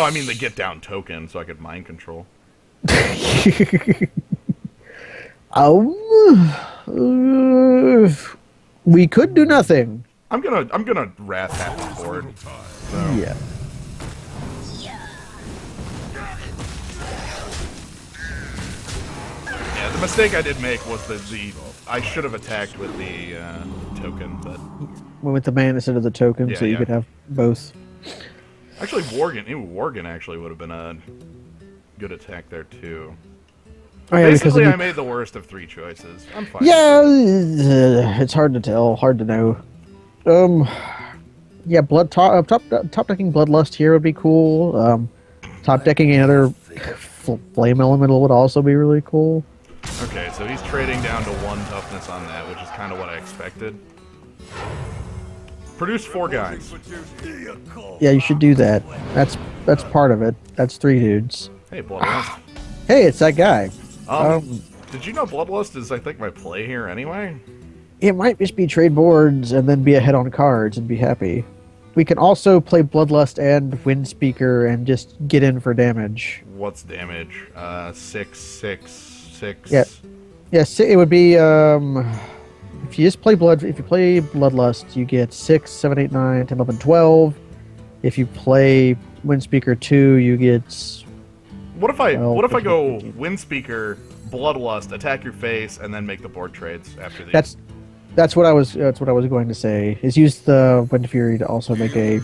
I mean the get down token, so I could mind control. We could do nothing. I'm gonna wrath half the board. So. Yeah. Yeah, the mistake I did make was I should have attacked with the token, but Went with the man instead of the token, Yeah, so you yeah. could have both. actually Worgen actually would have been a good attack there too. Oh, yeah, because Basically, of I made the worst of 3 choices. I'm fine. Yeah, it's hard to tell, hard to know. Yeah, top decking Bloodlust here would be cool. Top decking another Flame Elemental would also be really cool. Okay, so he's trading down to 1 toughness on that, which is kind of what I expected. Produce 4 guys. Yeah, you should do that. That's part of it. That's 3 dudes. Hey, Bloodlust. Hey, it's that guy. Did you know Bloodlust is, I think, my play here anyway? It might just be trade boards and then be ahead on cards and be happy. We can also play Bloodlust and Windspeaker and just get in for damage. What's damage? 6, 6, 6. Yeah. Yes, it would be if you play Bloodlust, you get 6, 7, 8, 9, 10, 11, 12. If you play Windspeaker 2, you get What if I Well, what if I go 15. Windspeaker, Bloodlust, attack your face, and then make the board trades after these? that's what I was going to say. Is use the Wind Fury to also make a